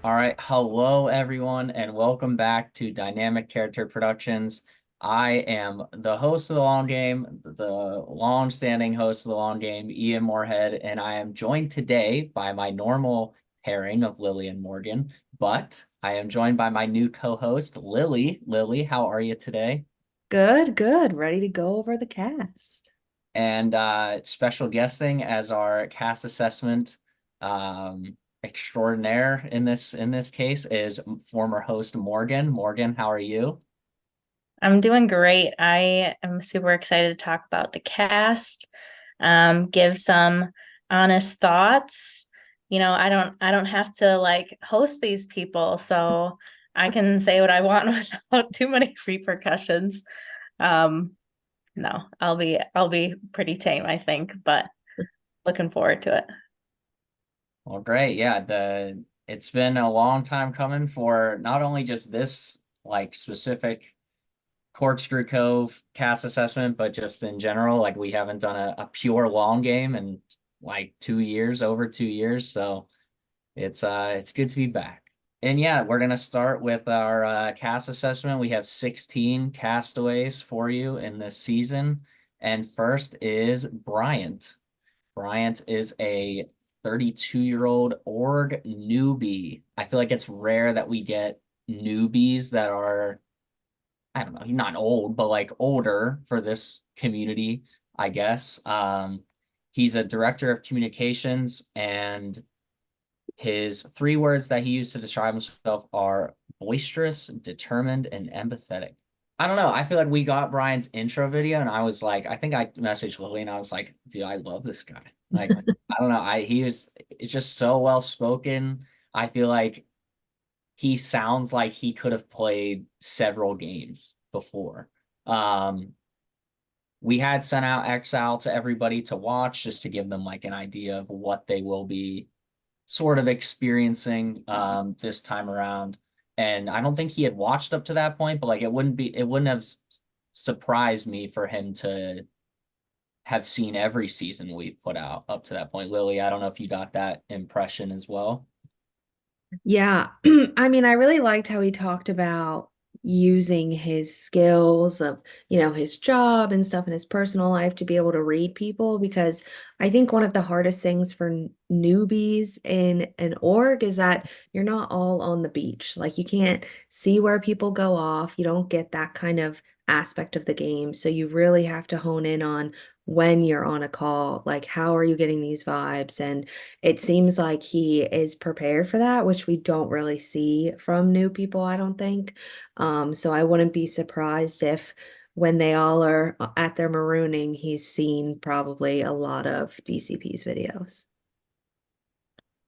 All right, hello everyone, and welcome back to Dynamic Character Productions. I am the host of the long game, the long-standing host of the long game, Ian Moorhead, and I am joined today by my normal pairing of Lily and Morgan, but I am joined by my new co-host, Lily. Lily, how are you today? Good, good. Ready to go over the cast. And special guesting as our cast assessment extraordinaire in this case is former host Morgan. Morgan, how are you? I'm doing great. I am super excited to talk about the cast, give some honest thoughts. I don't have to like host these people, so I can say what I want without too many repercussions. Um, no, I'll be pretty tame, I think, but looking forward to it. Well, great. Yeah, the it's been a long time coming for not only just this like specific Corkscrew Cove cast assessment, but just in general, like we haven't done a pure long game in like 2 years, over 2 years. So it's good to be back. And yeah, we're gonna start with our cast assessment. We have 16 castaways for you in this season. And first is Bryant. Bryant is a 32-year-old org newbie. I feel like it's rare that we get newbies that are, I don't know, he's not old, but like older for this community, I guess. He's a director of communications, and his three words that he used to describe himself are boisterous, determined, and empathetic. I don't know. I feel like we got Brian's intro video, and I was like, I think I messaged Lily, and I was like, dude, I love this guy. Like, I don't know. It's just so well spoken. I feel like he sounds like he could have played several games before. Um, we had sent out Exile to everybody to watch just to give them like an idea of what they will be sort of experiencing this time around. And I don't think he had watched up to that point, but like it wouldn't have surprised me for him to have seen every season we've put out up to that point. Lily, I don't know if you got that impression as well. Yeah. I mean, I really liked how he talked about using his skills of, his job and stuff in his personal life to be able to read people because I think one of the hardest things for newbies in an org is that you're not all on the beach. Like you can't see where people go off. You don't get that kind of aspect of the game. So you really have to hone in on when you're on a call, like how are you getting these vibes? And it seems like he is prepared for that, which we don't really see from new people, I don't think. So I wouldn't be surprised if when they all are at their marooning, he's seen probably a lot of DCP's videos.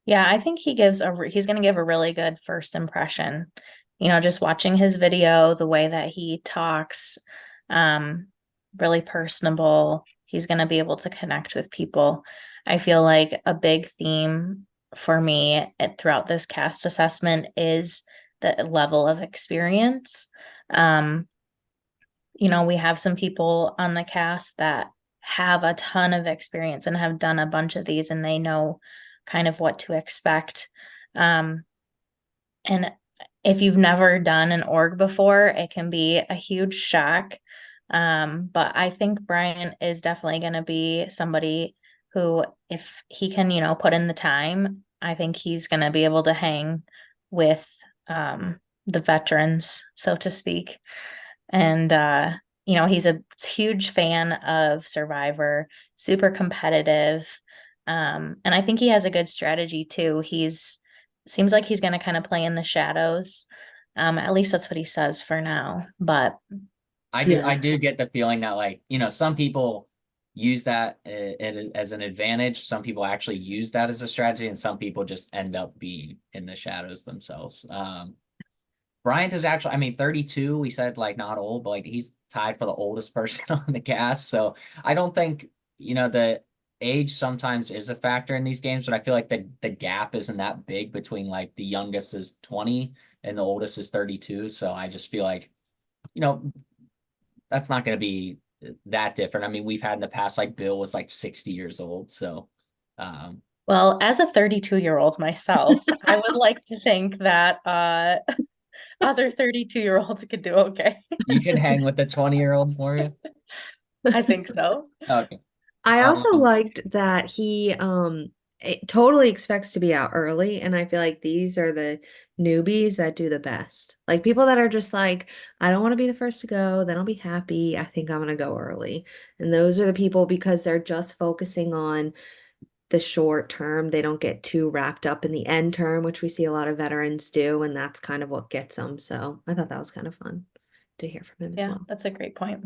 Yeah, I think he's going to give a really good first impression. Just watching his video, the way that he talks, um, really personable. He's going to be able to connect with people. I feel like a big theme for me throughout this cast assessment is the level of experience. Um, we have some people on the cast that have a ton of experience and have done a bunch of these and they know kind of what to expect. Um, and if you've never done an org before, it can be a huge shock. But I think Brian is definitely going to be somebody who, if he can, put in the time, I think he's going to be able to hang with the veterans, so to speak. And he's a huge fan of Survivor, super competitive. And I think he has a good strategy too. He's seems like he's going to kind of play in the shadows. At least that's what he says for now. But I do Yeah. I do get the feeling that like, some people use that as an advantage. Some people actually use that as a strategy, and some people just end up being in the shadows themselves. Bryant is actually, I mean, 32, we said like not old, but like he's tied for the oldest person on the cast. So I don't think, the age sometimes is a factor in these games, but I feel like the gap isn't that big between like the youngest is 20 and the oldest is 32. So I just feel like, you know, that's not going to be that different. I mean, we've had in the past, like Bill was like 60 years old. So, um, Well, as a 32-year-old myself, I would like to think that other 32-year-olds could do okay. You can hang with the 20-year-olds, Moria. I think so. Okay. I also Um, liked that he totally expects to be out early, and I feel like these are the newbies that do the best. Like people that are just like, I don't want to be the first to go, then I'll be happy. I think I'm gonna go early. And those are the people because they're just focusing on the short term. They don't get too wrapped up in the end term, which we see a lot of veterans do, and that's kind of what gets them. So I thought that was kind of fun to hear from him as Yeah, well. that's a great point.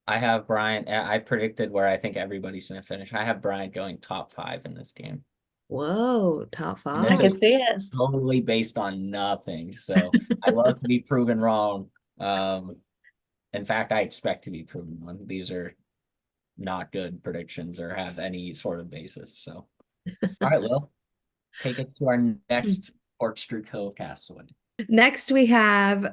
I have Bryant. I predicted where I think everybody's going to finish. I have Bryant going top 5 in this game. Whoa, top And I this can five. is see it. totally based on nothing. So I love to be proven wrong. In fact, I expect to be proven wrong. These are not good predictions or have any sort of basis. So, all right, Lil, take us to our next Corkscrew Cove castaway. Next, we have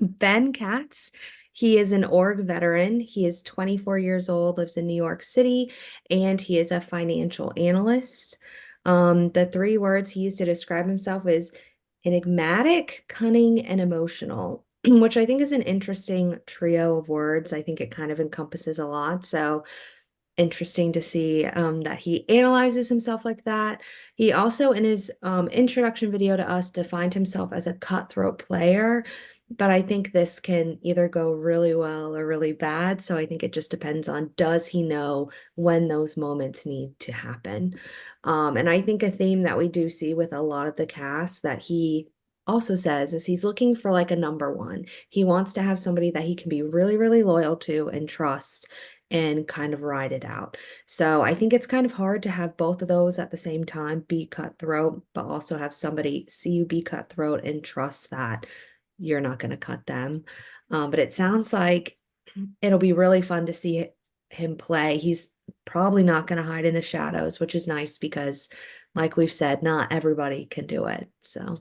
Ben Katz. He is an org veteran. He is 24 years old, lives in New York City, and he is a financial analyst. The 3 words he used to describe himself is enigmatic, cunning, and emotional, which I think is an interesting trio of words. I think it kind of encompasses a lot. So interesting to see that he analyzes himself like that. He also, in his introduction video to us, defined himself as a cutthroat player, but I think this can either go really well or really bad. So I think it just depends on, does he know when those moments need to happen? And I think a theme that we do see with a lot of the cast that he also says is he's looking for like a number one. He wants to have somebody that he can be really, really loyal to and trust and kind of ride it out. So I think it's kind of hard to have both of those at the same time, be cutthroat, but also have somebody see you be cutthroat and trust that you're not going to cut them. But it sounds like it'll be really fun to see him play. He's probably not going to hide in the shadows, which is nice because, like we've said, not everybody can do it. So,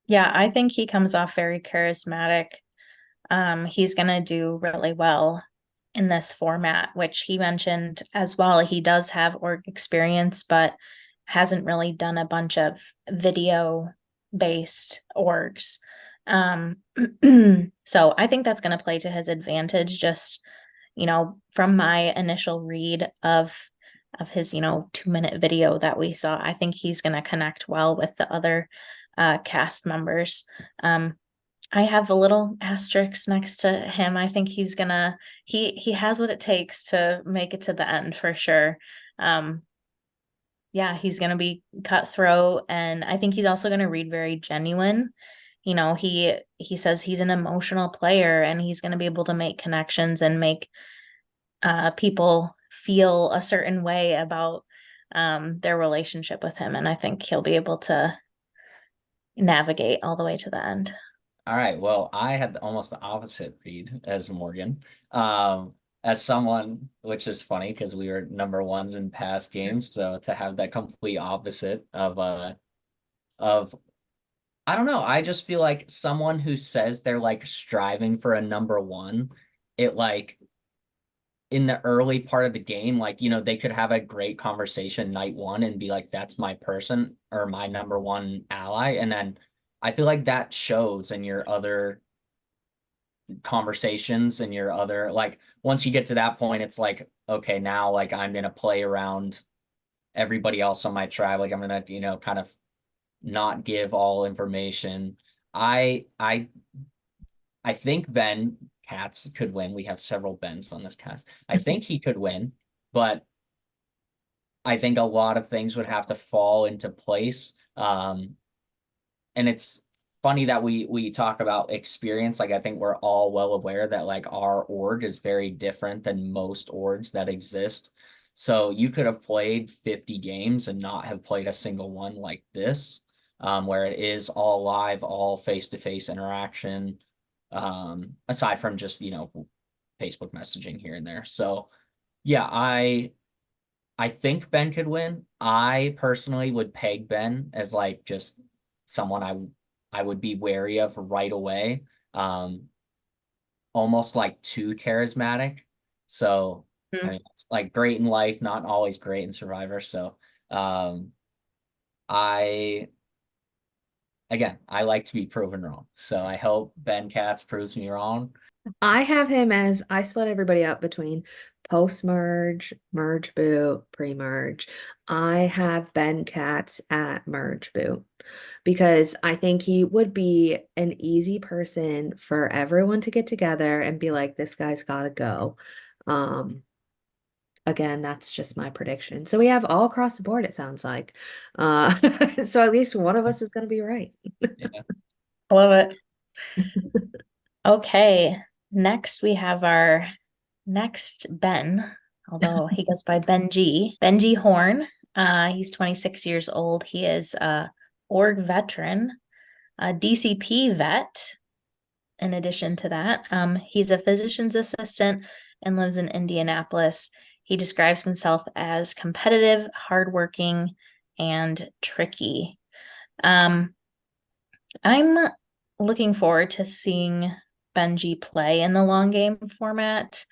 Yeah, I think he comes off very charismatic. He's gonna do really well in this format, which he mentioned as well. He does have org experience, but hasn't really done a bunch of video based orgs. So I think that's going to play to his advantage. Just, from my initial read of his 2-minute video that we saw, I think he's going to connect well with the other cast members. I have a little asterisk next to him. I think he's gonna he has what it takes to make it to the end for sure. Yeah, he's gonna be cutthroat, and I think he's also gonna read very genuine. He says he's an emotional player, and he's gonna be able to make connections and make people feel a certain way about their relationship with him, and I think he'll be able to navigate all the way to the end. All right. Well, I had almost the opposite read as Morgan. As someone, which is funny because we were number ones in past games. So to have that complete opposite of I don't know. I just feel like someone who says they're like striving for a number one, it like in the early part of the game, like, they could have a great conversation night 1 and be like, that's my person or my number one ally. And then I feel like that shows in your other conversations and your other, like, once you get to that point, it's like, okay, now like I'm gonna play around everybody else on my tribe. Like I'm gonna, kind of not give all information. I think Ben Katz could win. We have several Bens on this cast. I think he could win, but I think a lot of things would have to fall into place. And it's funny that we talk about experience. Like I think we're all well aware that like our org is very different than most orgs that exist. So you could have played 50 games and not have played a single one like this, where it is all live, all face-to-face interaction, aside from just, Facebook messaging here and there. So yeah, I think Ben could win. I personally would peg Ben as like just someone I would be wary of right away. Almost like too charismatic. So I mean, it's like great in life, not always great in Survivor. So, I I like to be proven wrong. So I hope Ben Katz proves me wrong. I have him as I split everybody up between post-merge, merge boot, pre-merge. I have Ben Katz at merge boot because I think he would be an easy person for everyone to get together and be like, this guy's gotta go. Again, that's just my prediction. So we have all across the board, it sounds like. So at least one of us is gonna be right. Yeah. I love it. Okay, next we have our next Ben, although he goes by Benji Horne. He's 26 years old. He is a org veteran, a DCP vet. In addition to that, he's a physician's assistant and lives in Indianapolis. He describes himself as competitive, hardworking, and tricky. I'm looking forward to seeing Benji play in the long game format.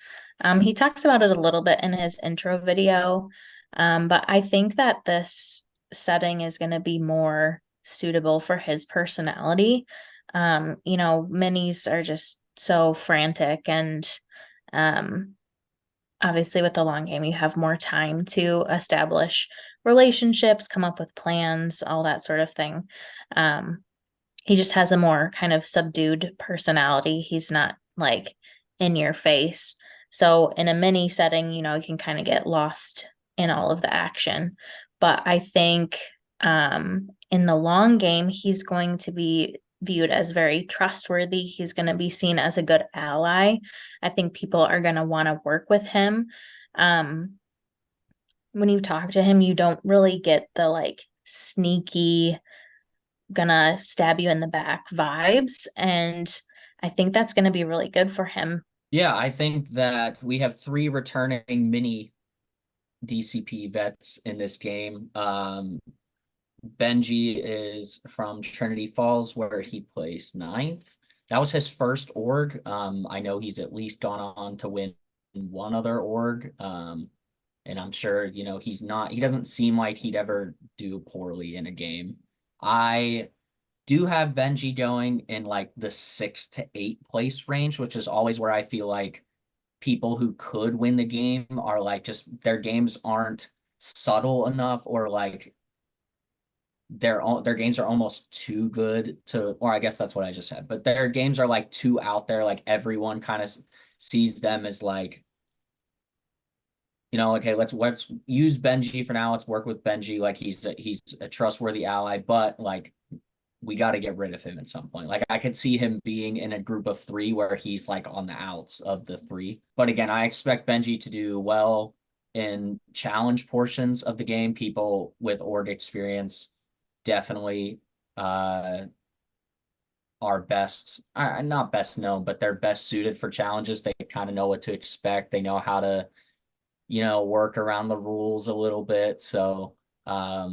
He talks about it a little bit in his intro video, but I think that this setting is going to be more suitable for his personality. Minis are just so frantic, and obviously with the long game, you have more time to establish relationships, come up with plans, all that sort of thing. He just has a more kind of subdued personality. He's not like in your face. So in a mini setting, you can kind of get lost in all of the action. But I think in the long game, he's going to be viewed as very trustworthy. He's going to be seen as a good ally. I think people are going to want to work with him. When you talk to him, you don't really get the like sneaky, gonna stab you in the back vibes. And I think that's going to be really good for him. Yeah, I think that we have 3 returning mini DCP vets in this game. Benji is from Trinity Falls, where he placed 9th. That was his first org. I know he's at least gone on to win one other org. And I'm sure, he doesn't seem like he'd ever do poorly in a game. I do have Benji going in like the 6 to 8 place range, which is always where I feel like people who could win the game are like just their games aren't subtle enough, or like their games are almost too good to, or I guess that's what I just said, but their games are like too out there. Like everyone kind of sees them as like, okay, let's use Benji for now. Let's work with Benji. Like he's a trustworthy ally, but like we got to get rid of him at some point. Like I could see him being in a group of 3 where he's like on the outs of the 3. But again, I expect Benji to do well in challenge portions of the game. People with org experience definitely are best, not best known, but they're best suited for challenges. They kind of know what to expect. They know how to, work around the rules a little bit. So, yeah,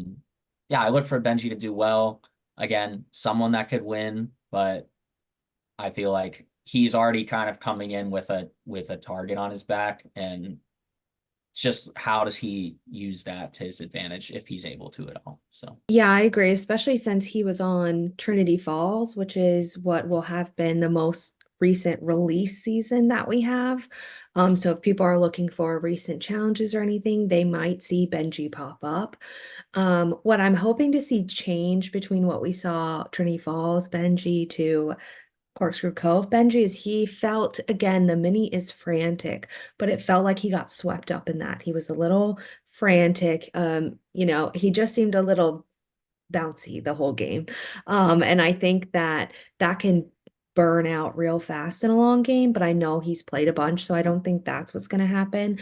I look for Benji to do well. Again, someone that could win, but I feel like he's already kind of coming in with a target on his back, and it's just how does he use that to his advantage if he's able to at all. So yeah, I agree, especially since he was on Trinity Falls, which is what will have been the most recent release season that we have. So if people are looking for recent challenges or anything, they might see Benji pop up. What I'm hoping to see change between what we saw Trinity Falls Benji to Corkscrew Cove Benji is he felt, again, the mini is frantic, but it felt like he got swept up in that. He was a little frantic. He just seemed a little bouncy the whole game. And I think that can burn out real fast in a long game, but I know he's played a bunch, so I don't think that's what's going to happen.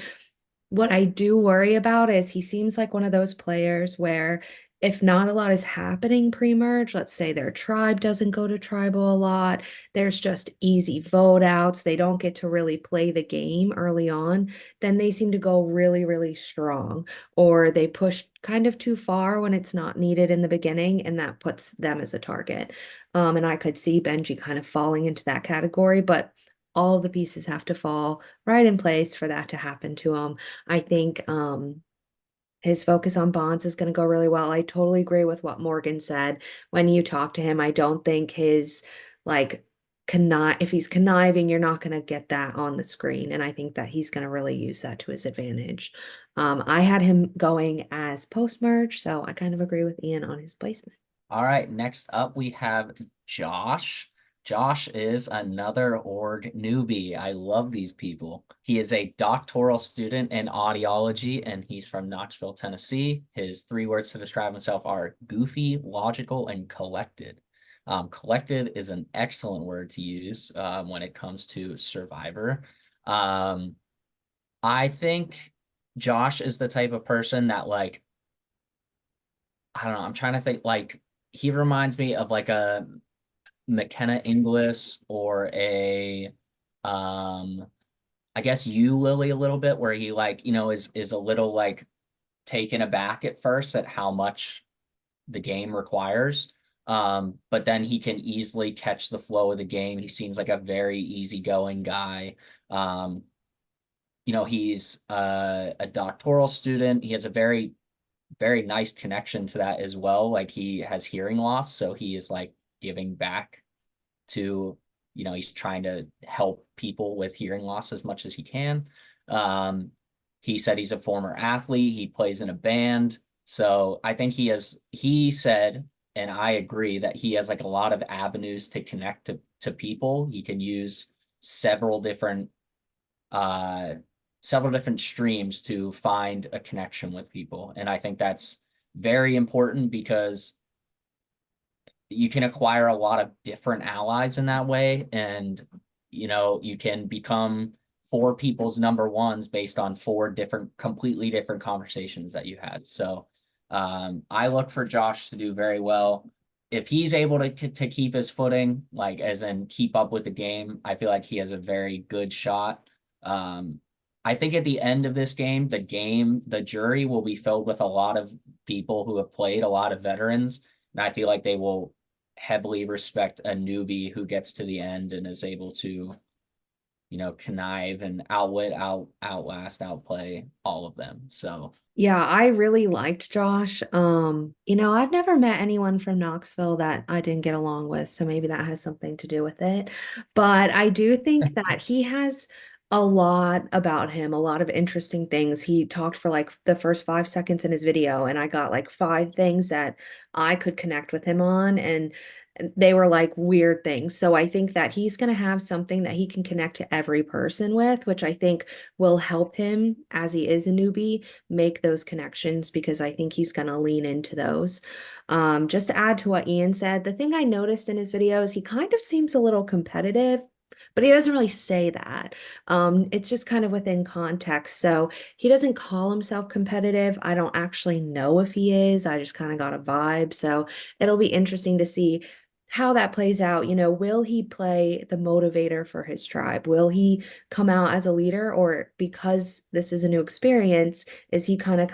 What I do worry about is he seems like one of those players where if not a lot is happening pre-merge, let's say their tribe doesn't go to tribal a lot, there's just easy vote outs, they don't get to really play the game early on, then they seem to go really, really strong, or they push kind of too far when it's not needed in the beginning, and that puts them as a target. And I could see Benji kind of falling into that category, but all the pieces have to fall right in place for that to happen to him. I think his focus on bonds is going to go really well. I totally agree with what Morgan said when you talk to him. I don't think his like if he's conniving, you're not going to get that on the screen. And I think that he's going to really use that to his advantage. I had him going as post-merge, so I kind of agree with Ian on his placement. All right, next up we have Josh. Josh is another org newbie. I love these people. He is a doctoral student in audiology, and he's from Knoxville, Tennessee. His 3 words to describe himself are goofy, logical, and collected. Collected is an excellent word to use when it comes to Survivor. I think Josh is the type of person that, like, I don't know, I'm trying to think, like, he reminds me of like a McKenna Inglis or a I guess you, Lily, a little bit, where he, like, you know, is a little like taken aback at first at how much the game requires. But then he can easily catch the flow of the game. He seems like a very easygoing guy. You know, he's a doctoral student. He has a very, very nice connection to that as well. Like, he has hearing loss, so he is like giving back to, you know, he's trying to help people with hearing loss as much as he can. He said he's a former athlete. He plays in a band. So I think he said, and I agree, that he has like a lot of avenues to connect to people. He can use several different streams to find a connection with people. And I think that's very important because you can acquire a lot of different allies in that way. And, you know, you can become 4 people's number ones based on 4 completely different conversations that you had. So I look for Josh to do very well. If he's able to keep his footing, like as in keep up with the game, I feel like he has a very good shot. I think at the end of this game, the jury will be filled with a lot of people who have played, a lot of veterans, and I feel like they will heavily respect a newbie who gets to the end and is able to, you know, connive and outlast, outplay all of them. So yeah, I really liked Josh. You know, I've never met anyone from Knoxville that I didn't get along with, so maybe that has something to do with it. But I do think that he has a lot about him, a lot of interesting things. He talked for like the first 5 seconds in his video, and I got like 5 things that I could connect with him on, and they were like weird things. So I think that he's going to have something that he can connect to every person with, which I think will help him as he is a newbie make those connections, because I think he's going to lean into those. Just to add to what Ian said, the thing I noticed in his videos, he kind of seems a little competitive, but he doesn't really say that. It's just kind of within context. So he doesn't call himself competitive. I don't actually know if he is. I just kind of got a vibe. So it'll be interesting to see how that plays out. You know, will he play the motivator for his tribe? Will he come out as a leader, or because this is a new experience, is he kind of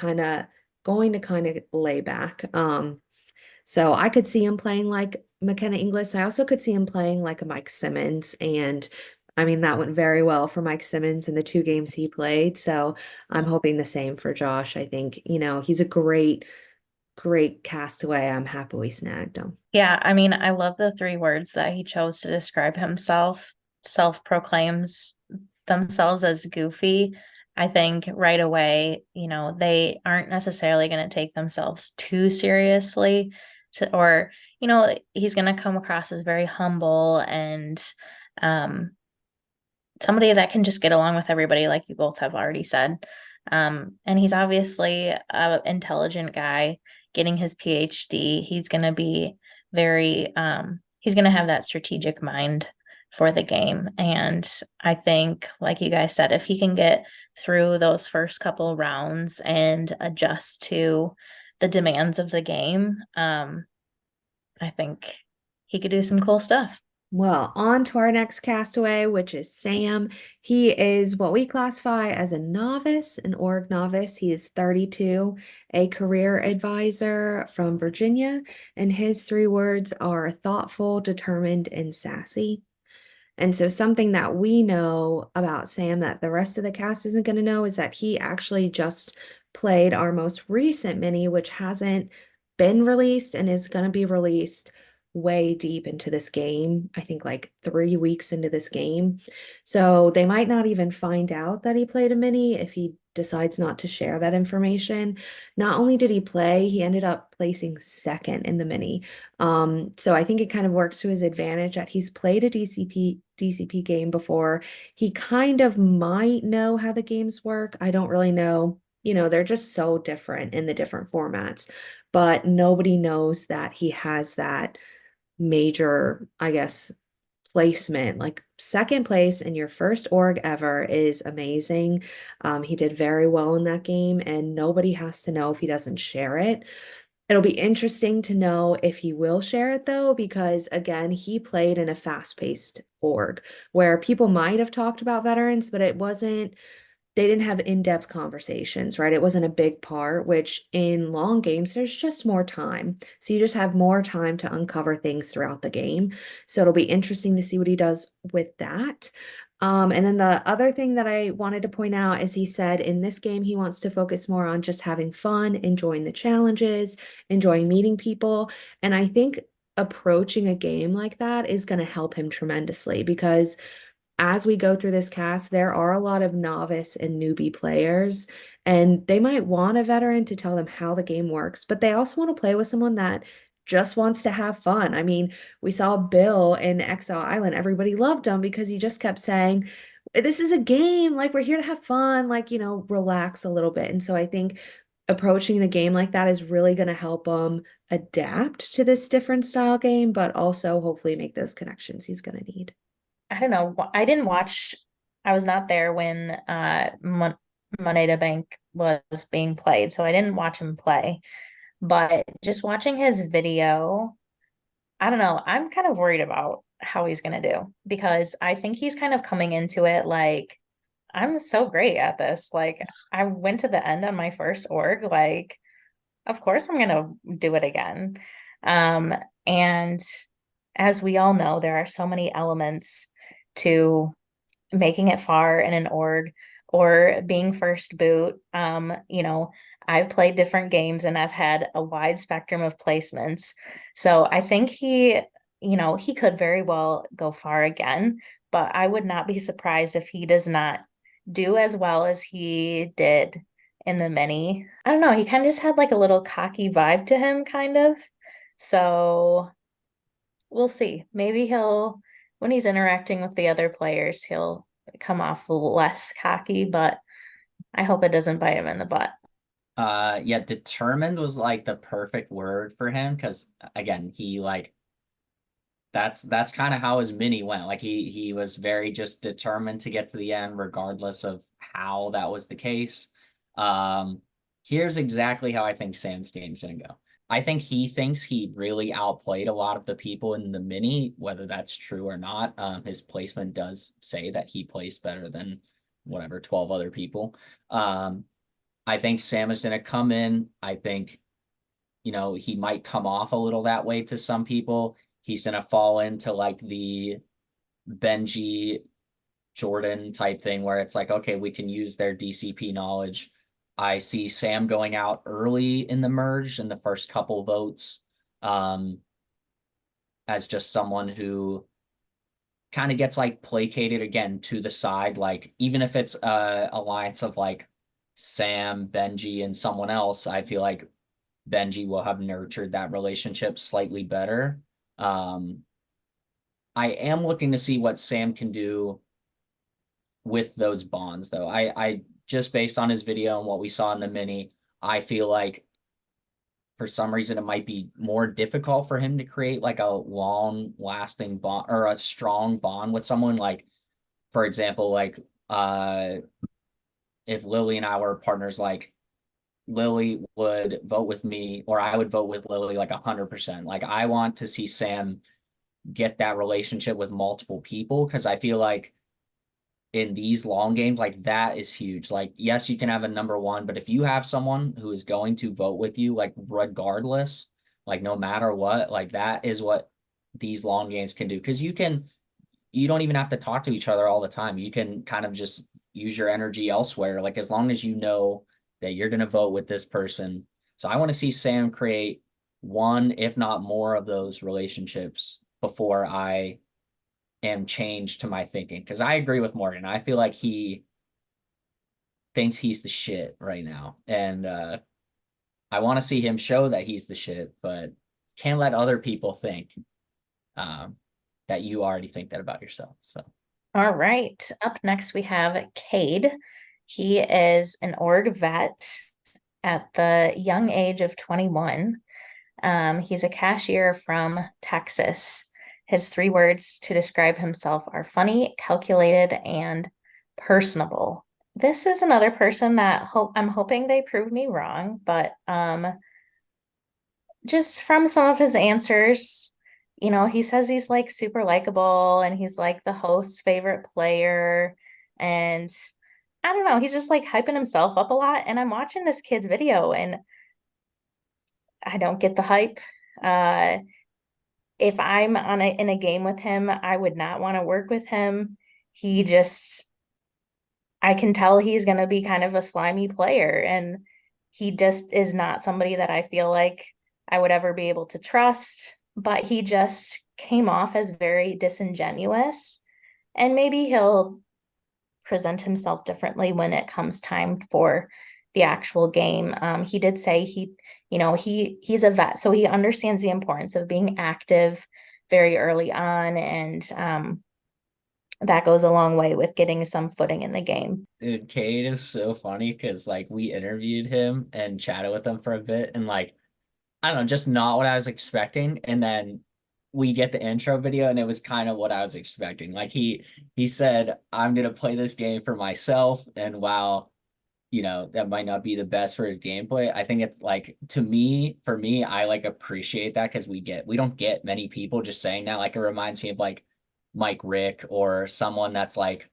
going to kind of lay back? So I could see him playing like McKenna Inglis. I also could see him playing like a Mike Simmons. And I mean, that went very well for Mike Simmons in the 2 games he played. So I'm hoping the same for Josh. I think, you know, he's a great castaway. I'm happy we snagged him. Yeah, I mean, I love the 3 words that he chose to describe himself. Self-proclaims themselves as goofy. I think right away, you know, they aren't necessarily going to take themselves too seriously, or, you know, he's going to come across as very humble and somebody that can just get along with everybody, like you both have already said. And he's obviously an intelligent guy getting his PhD. He's going to be very, he's going to have that strategic mind for the game. And I think, like you guys said, if he can get through those first couple rounds and adjust to the demands of the game, I think he could do some cool stuff. Well, on to our next castaway, which is Sam. He is what we classify as a novice, an org novice. He is 32, a career advisor from Virginia, and his 3 words are thoughtful, determined, and sassy. And so something that we know about Sam that the rest of the cast isn't going to know is that he actually just played our most recent mini, which hasn't been released and is going to be released way deep into this game. I think like 3 weeks into this game. So they might not even find out that he played a mini if he decides not to share that information. Not only did he play, he ended up placing second in the mini. So I think it kind of works to his advantage that he's played a DCP game before. He kind of might know how the games work. I don't really know. They're just so different in the different formats, but nobody knows that he has that major, I guess, placement. Like second place in your first org ever is amazing. He did very well in that game, and nobody has to know if he doesn't share it. It'll be interesting to know if he will share it though, because again, he played in a fast-paced org where people might have talked about veterans, but they didn't have in-depth conversations, right? It wasn't a big part, which in long games, there's just more time. So you just have more time to uncover things throughout the game. So it'll be interesting to see what he does with that. And then the other thing that I wanted to point out is he said in this game, he wants to focus more on just having fun, enjoying the challenges, enjoying meeting people. And I think approaching a game like that is going to help him tremendously because as we go through this cast, there are a lot of novice and newbie players, and they might want a veteran to tell them how the game works, but they also want to play with someone that just wants to have fun. I mean, we saw Bill in Exile Island. Everybody loved him because he just kept saying, this is a game, like we're here to have fun, like, relax a little bit. And so I think approaching the game like that is really going to help him adapt to this different style game, but also hopefully make those connections he's going to need. I don't know. I didn't watch. I was not there when Moneda Bank was being played, so I didn't watch him play. But just watching his video, I don't know. I'm kind of worried about how he's gonna do because I think he's kind of coming into it like I'm so great at this. Like I went to the end on my first org. Like, of course I'm gonna do it again. And as we all know, there are so many elements to making it far in an org or being first boot. I've played different games and I've had a wide spectrum of placements. So I think he could very well go far again, but I would not be surprised if he does not do as well as he did in the mini. I don't know. He kind of just had like a little cocky vibe to him, kind of. So we'll see. Maybe when he's interacting with the other players, he'll come off less cocky, but I hope it doesn't bite him in the butt. Yeah, determined was like the perfect word for him because again, he like that's kind of how his mini went. Like he was very just determined to get to the end, regardless of how that was the case. Here's exactly how I think Sam's game's gonna go. I think he thinks he really outplayed a lot of the people in the mini, whether that's true or not. His placement does say that he placed better than whatever 12 other people. I think Sam is going to come in. I think, he might come off a little that way to some people. He's going to fall into like the Benji Jordyn type thing where it's like, okay, we can use their DCP knowledge. I see Sam going out early in the merge in the first couple votes as just someone who kind of gets like placated again to the side. Like even if it's a alliance of like Sam, Benji, and someone else, I feel like Benji will have nurtured that relationship slightly better. I am looking to see what Sam can do with those bonds though. I just based on his video and what we saw in the mini, I feel like for some reason it might be more difficult for him to create like a long lasting bond or a strong bond with someone. Like, for example, like if Lilly and I were partners, like Lilly would vote with me or I would vote with Lilly like 100%. Like I want to see Sam get that relationship with multiple people because I feel like in these long games, like that is huge. Like, yes, you can have a number one, but if you have someone who is going to vote with you, like regardless, like no matter what, like that is what these long games can do. Because you don't even have to talk to each other all the time. You can kind of just use your energy elsewhere. Like as long as you know that you're going to vote with this person. So I want to see Sam create one, if not more, of those relationships before I am changed to my thinking. Because I agree with Morgan. I feel like he thinks he's the shit right now. And I want to see him show that he's the shit, but can't let other people think that you already think that about yourself. So, All right. Up next, we have Cade. He is an org vet at the young age of 21. He's a cashier from Texas. His 3 words to describe himself are funny, calculated, and personable. This is another person that I'm hoping they prove me wrong, but just from some of his answers, you know, he says he's like super likable and he's like the host's favorite player. And I don't know, he's just like hyping himself up a lot. And I'm watching this kid's video and I don't get the hype. If I'm in a game with him, I would not want to work with him. He just, I can tell he's going to be kind of a slimy player, and he just is not somebody that I feel like I would ever be able to trust. But he just came off as very disingenuous, and maybe he'll present himself differently when it comes time for the actual game. He did say he's a vet, so he understands the importance of being active very early on, and that goes a long way with getting some footing in the game. dude, Cade is so funny because like we interviewed him and chatted with him for a bit, and like I don't know, just not what I was expecting. And then we get the intro video and it was kind of what I was expecting. Like he said, I'm gonna play this game for myself. And while, you know, that might not be the best for his gameplay, I think it's like for me, I like appreciate that because we don't get many people just saying that. Like it reminds me of like Mike Rick or someone that's like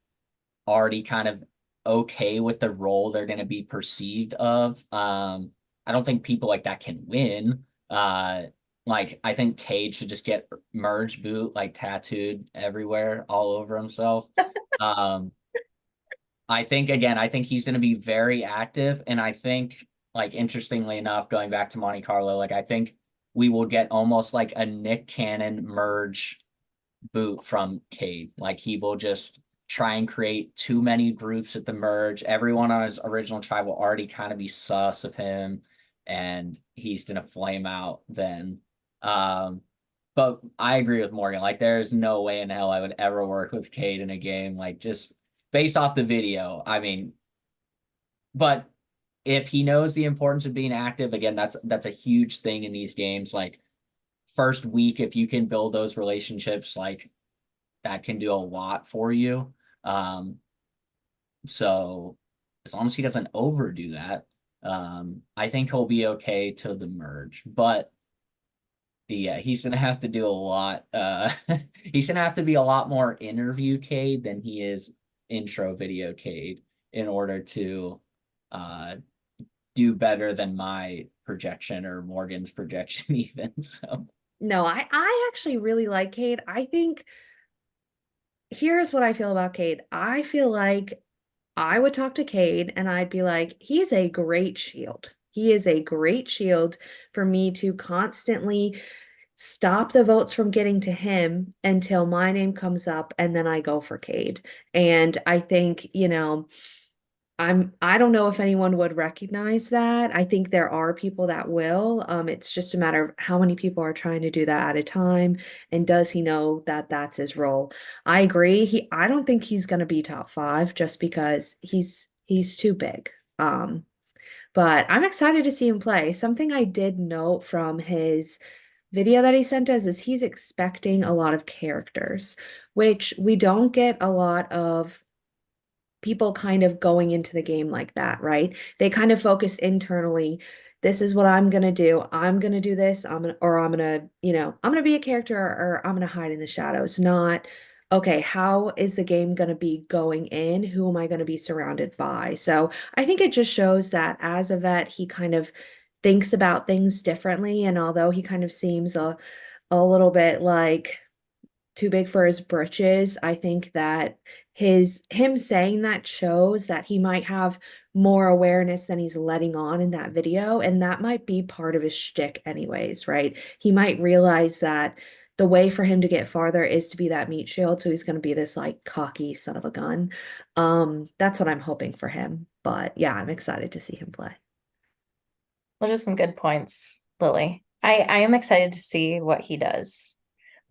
already kind of okay with the role they're gonna be perceived of. I don't think people like that can win. Like I think Cade should just get merge boot like tattooed everywhere, all over himself. I think he's going to be very active, and I think like interestingly enough, going back to Monte Carlo, like I think we will get almost like a Nick Cannon merge boot from Cade. Like he will just try and create too many groups at the merge. Everyone on his original tribe will already kind of be sus of him, and he's gonna flame out then. But I agree with Morgan. Like there's no way in hell I would ever work with Cade in a game. Like just based off the video. I mean, but if he knows the importance of being active, again, that's a huge thing in these games. Like first week, if you can build those relationships, like that can do a lot for you. So as long as he doesn't overdo that, I think he'll be okay till the merge. But yeah, he's gonna have to do a lot. He's gonna have to be a lot more interview Cade than he is intro video Cade in order to do better than my projection or Morgan's projection even. So No, I actually really like Cade. I think here's what I feel about Cade. I feel like I would talk to Cade and I'd be like, he's a great shield. He is a great shield for me to constantly stop the votes from getting to him until my name comes up and then I go for Cade. And I think, I don't know if anyone would recognize that. I think there are people that will. It's just a matter of how many people are trying to do that at a time, and does he know that that's his role? I agree. I don't think he's going to be top 5 just because he's too big. But I'm excited to see him play. Something I did note from his video that he sent us is he's expecting a lot of characters, which we don't get a lot of people kind of going into the game like that, right? They kind of focus internally. This is what I'm gonna do. I'm gonna do this. I'm gonna be a character, or I'm gonna hide in the shadows. Not, okay, how is the game gonna be going in? Who am I gonna be surrounded by? So I think it just shows that as a vet, he kind of thinks about things differently. And although he kind of seems a little bit like too big for his britches. I think that him saying that shows that he might have more awareness than he's letting on in that video, and that might be part of his shtick anyways, right? He might realize that the way for him to get farther is to be that meat shield, so he's going to be this like cocky son of a gun. That's what I'm hoping for him. But yeah, I'm excited to see him play. Those are some good points, Lily. I am excited to see what he does,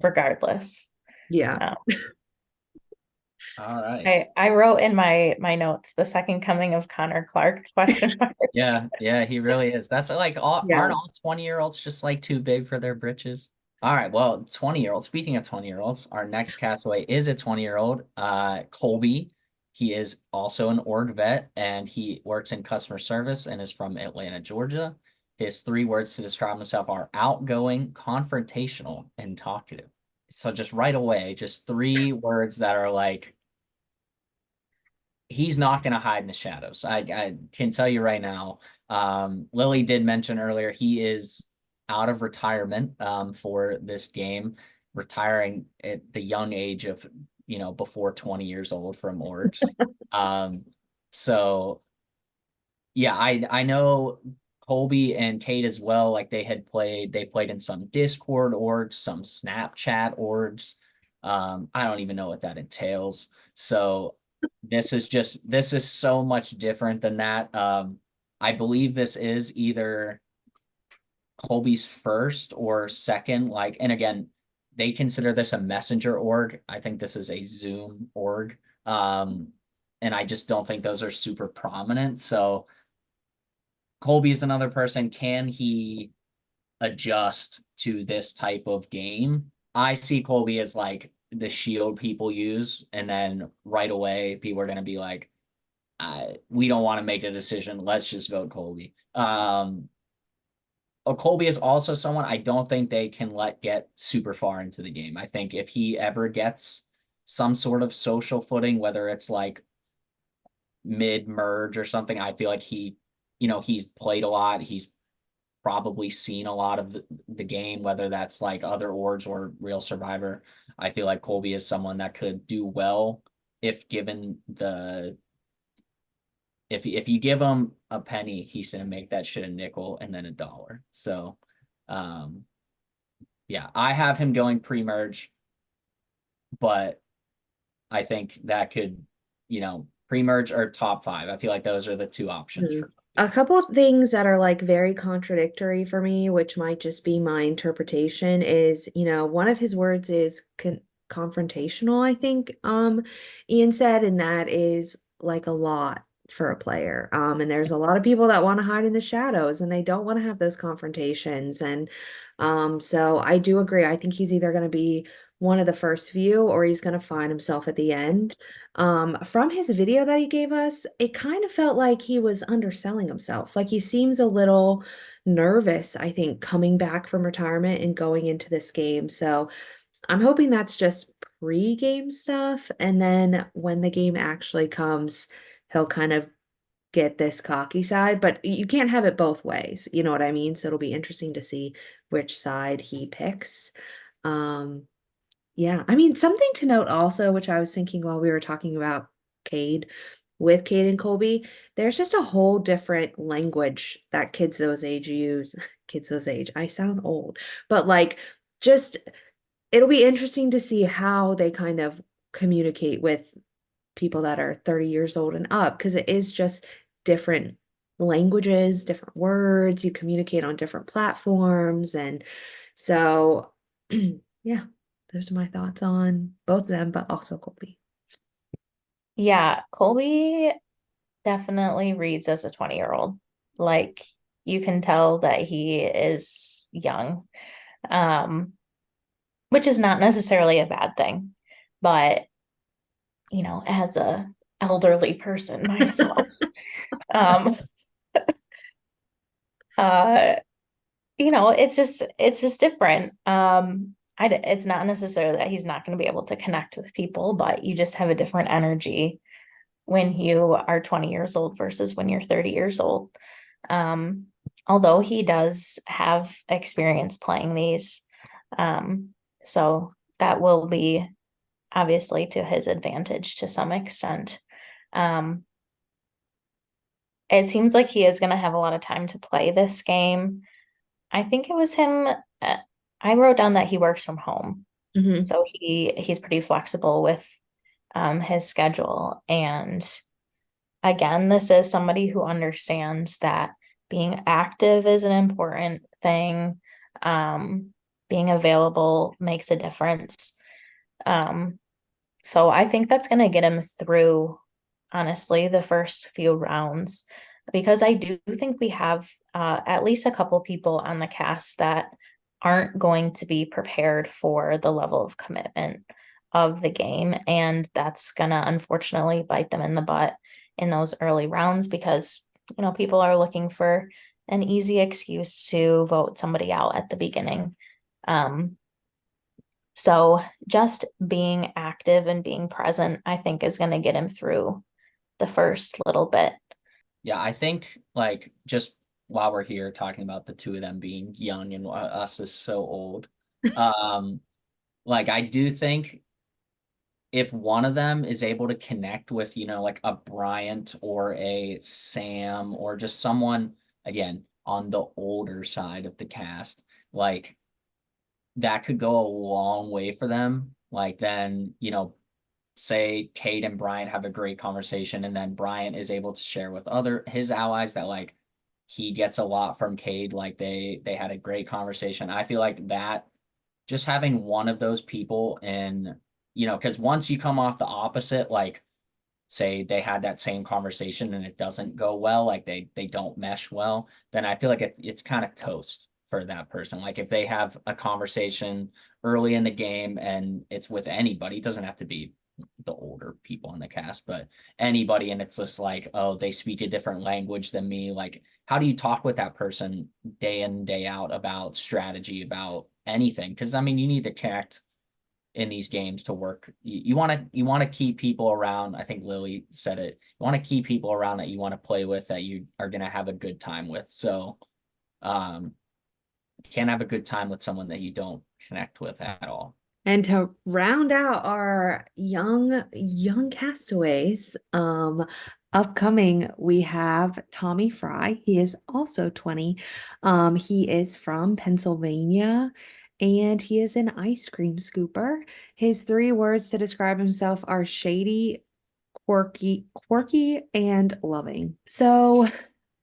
regardless. Yeah. All right. I wrote in my notes the second coming of Connor Clark question mark. Yeah, he really is. That's like Yeah. aren't all 20-year-olds just like too big for their britches? All right, well, 20-year-olds. Speaking of 20-year-olds, our next castaway is a 20-year-old, Kolby. He is also an org vet, and he works in customer service and is from Atlanta, Georgia. His 3 words to describe himself are outgoing, confrontational, and talkative. So just right away, just 3 words that are like, he's not going to hide in the shadows. I can tell you right now. Lily did mention earlier he is out of retirement for this game, retiring at the young age of before 20 years old from orgs. So yeah, I know Kolby and Cade as well. Like they played in some Discord orgs, some Snapchat orgs. I don't even know what that entails. So this is so much different than that. I believe this is either Kolby's first or second, like, and again, they consider this a messenger org. I think this is a Zoom org. And I just don't think those are super prominent. So Kolby is another person. Can he adjust to this type of game? I see Kolby as like the shield people use, and then right away people are going to be like, we don't want to make a decision, let's just vote Kolby. Kolby is also someone I don't think they can let get super far into the game. I think if he ever gets some sort of social footing, whether it's like mid-merge or something, I feel like he's played a lot, he's probably seen a lot of the game, whether that's like other orgs or Real Survivor. I feel like Kolby is someone that could do well if given if you give him a penny, he's gonna make that shit a nickel and then a dollar. So yeah, I have him going pre-merge, but I think that could, pre-merge or top 5. I feel like those are the 2 options for a couple of things that are like very contradictory for me, which might just be my interpretation, is, one of his words is confrontational, I think Ian said, and that is like a lot for a player. And there's a lot of people that want to hide in the shadows and they don't want to have those confrontations. And so I do agree. I think he's either going to be one of the first few or he's going to find himself at the end. From his video that he gave us, it kind of felt like he was underselling himself. Like he seems a little nervous, I think, coming back from retirement and going into this game. So I'm hoping that's just pre-game stuff. And then when the game actually comes, he'll kind of get this cocky side, but you can't have it both ways. You know what I mean? So it'll be interesting to see which side he picks. Yeah, I mean, something to note also, which I was thinking while we were talking about Cade, with Cade and Kolby, there's just a whole different language that kids those age use. Kids those age, I sound old, but like, just it'll be interesting to see how they kind of communicate with people that are 30 years old and up, because it is just different languages, different words. You communicate on different platforms, and so yeah. Those are my thoughts on both of them, but also Kolby. Yeah, Kolby definitely reads as a 20-year-old. Like you can tell that he is young, which is not necessarily a bad thing. But, as a elderly person myself, it's just different. It's not necessarily that he's not going to be able to connect with people, but you just have a different energy when you are 20 years old versus when you're 30 years old. Although he does have experience playing these. So that will be obviously to his advantage to some extent. It seems like he is going to have a lot of time to play this game. I think it was him. I wrote down that he works from home. Mhm. So he's pretty flexible with his schedule. And again, this is somebody who understands that being active is an important thing. Being available makes a difference. So I think that's going to get him through, honestly, the first few rounds, because I do think we have at least a couple people on the cast that aren't going to be prepared for the level of commitment of the game. And that's going to unfortunately bite them in the butt in those early rounds because, people are looking for an easy excuse to vote somebody out at the beginning. So just being active and being present, I think, is going to get him through the first little bit. Yeah, I think like just while we're here talking about the two of them being young and us is so old, like I do think if one of them is able to connect with, like a Bryant or a Sam or just someone, again, on the older side of the cast, like that could go a long way for them. Like then, say Cade and Bryant have a great conversation and then Bryant is able to share with his allies that like he gets a lot from Cade, like they had a great conversation. I feel like that just having one of those people in, because once you come off the opposite, like say they had that same conversation and it doesn't go well, like they don't mesh well, then I feel like it's kind of toast for that person. Like if they have a conversation early in the game and it's with anybody, it doesn't have to be the older people in the cast, but anybody, and it's just like, oh, they speak a different language than me. Like, how do you talk with that person day in, day out about strategy, about anything? Because I mean, you need to connect in these games to work. You want to keep people around. I think Lilly said it. You want to keep people around that you want to play with, that you are going to have a good time with. So, you can't have a good time with someone that you don't connect with at all. And to round out our young castaways, upcoming we have Tommy Fry. He is also 20. He is from Pennsylvania and he is an ice cream scooper. His 3 words to describe himself are shady, quirky, and loving. So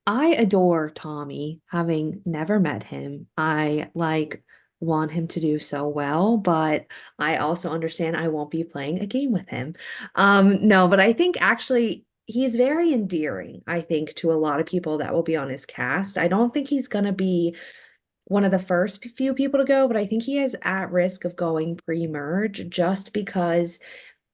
I adore Tommy, having never met him. I want him to do so well, but I also understand I won't be playing a game with him. No, but I think actually he's very endearing, I think, to a lot of people that will be on his cast. I don't think he's gonna be one of the first few people to go, but I think he is at risk of going pre-merge just because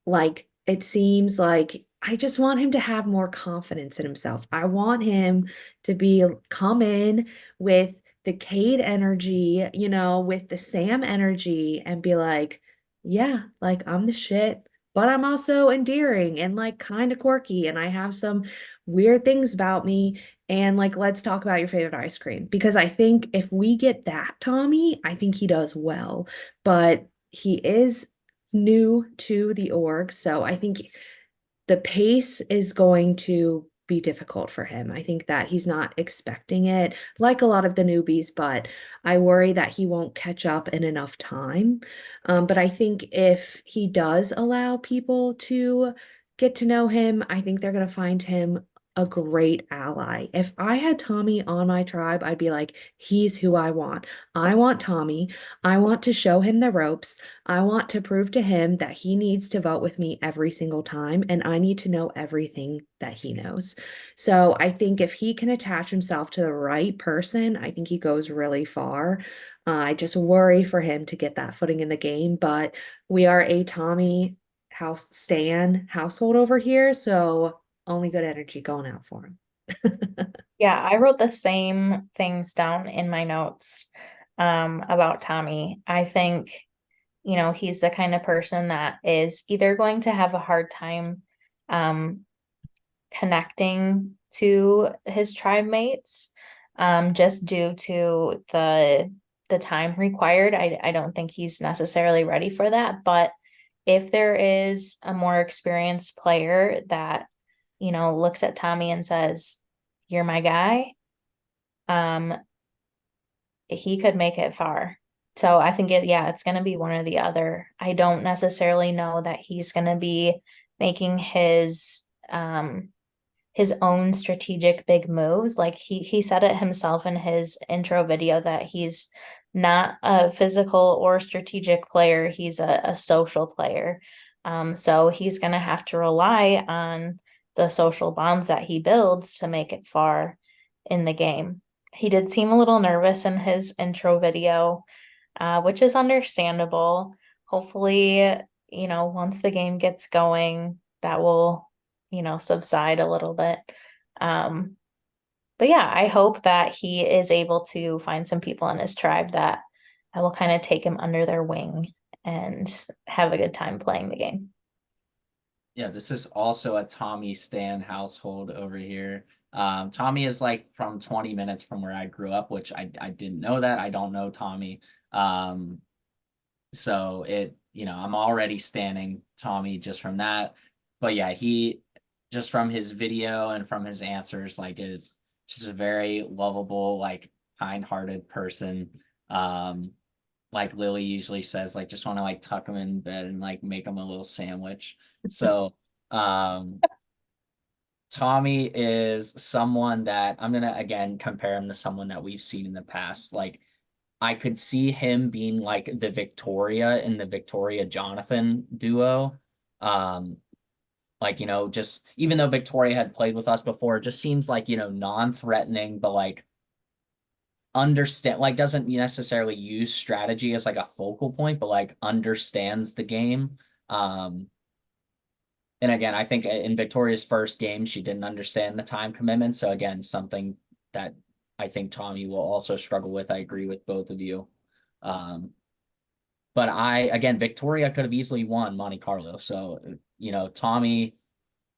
like it seems like I just want him to have more confidence in himself. I want him to come in with the Cade energy, with the Sam energy and be like, yeah, like I'm the shit, but I'm also endearing and like kind of quirky and I have some weird things about me and like let's talk about your favorite ice cream because I think if we get that Tommy, I think he does well, but he is new to the org, so I think the pace is going to be difficult for him. I think that he's not expecting it like a lot of the newbies, but I worry that he won't catch up in enough time. But I think if he does allow people to get to know him, I think they're going to find him a great ally. If I had Tommy on my tribe, I'd be like, he's who I want. I want Tommy. I want to show him the ropes. I want to prove to him that he needs to vote with me every single time, and I need to know everything that he knows. So I think if he can attach himself to the right person, I think he goes really far. I just worry for him to get that footing in the game, but we are a Tommy household over here, so only good energy going out for him. Yeah, I wrote the same things down in my notes about Tommy. I think, he's the kind of person that is either going to have a hard time connecting to his tribe mates just due to the the time required. I don't think he's necessarily ready for that. But if there is a more experienced player that, you know, looks at Tommy and says, "You're my guy," he could make it far. So I think it's going to be one or the other. I don't necessarily know that he's going to be making his own strategic big moves. Like he said it himself in his intro video that he's not a physical or strategic player. He's a social player. So he's going to have to rely on the social bonds that he builds to make it far in the game. He did seem a little nervous in his intro video, which is understandable. Hopefully, you know, once the game gets going, that will, you know, subside a little bit. But yeah, I hope that he is able to find some people in his tribe that will kind of take him under their wing and have a good time playing the game. Yeah, this is also a Tommy Stan household over here. Tommy is like from 20 minutes from where I grew up, which I didn't know that. I don't know Tommy. So you know, I'm already standing Tommy just from that. But yeah, he just from his video and from his answers, like is just a very lovable, like kind-hearted person. Like Lilly usually says, like just want to like tuck him in bed and like make him a little sandwich. So Tommy is someone that I'm gonna again compare him to someone that we've seen in the past. Like I could see him being like the Victoria in the Victoria Jonathan duo. Like, you know, just even though Victoria had played with us before, it just seems like, you know, non-threatening, but like understand, like doesn't necessarily use strategy as like a focal point, but like understands the game. And again, I think in Victoria's first game, she didn't understand the time commitment. So again, something that I think Tommy will also struggle with. I agree with both of you. But again, Victoria could have easily won Monte Carlo. So, you know, Tommy,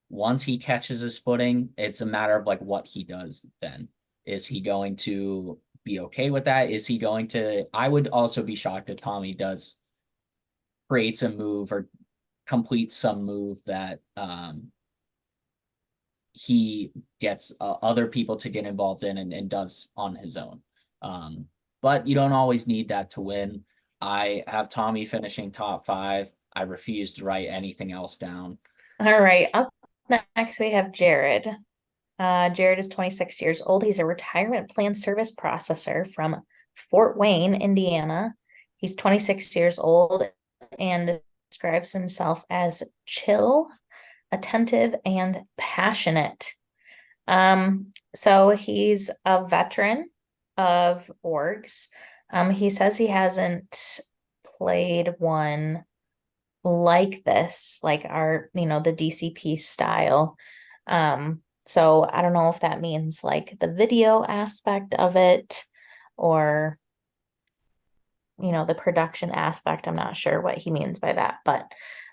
once he catches his footing, it's a matter of like what he does then. Is he going to be okay with that? Is he going to, I would also be shocked if Tommy creates a move or completes some move that he gets other people to get involved in and does on his own. But you don't always need that to win. I have Tommy finishing top 5. I refuse to write anything else down. All right. Up next, we have Jared. Jared is 26 years old. He's a retirement plan service processor from Fort Wayne, Indiana. He's 26 years old and describes himself as chill, attentive, and passionate. So he's a veteran of orgs. He says he hasn't played one like this, like our, you know, the DCP style. So I don't know if that means like the video aspect of it or, you know, the production aspect. I'm not sure what he means by that, but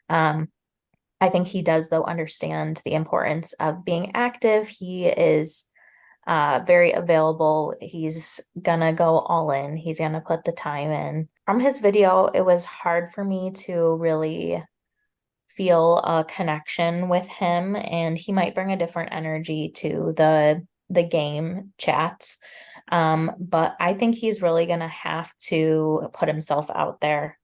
I think he does, though, understand the importance of being active. He is very available. He's gonna go all in. He's gonna put the time in. From his video, it was hard for me to really feel a connection with him, and he might bring a different energy to the game chats. But I think he's really gonna have to put himself out there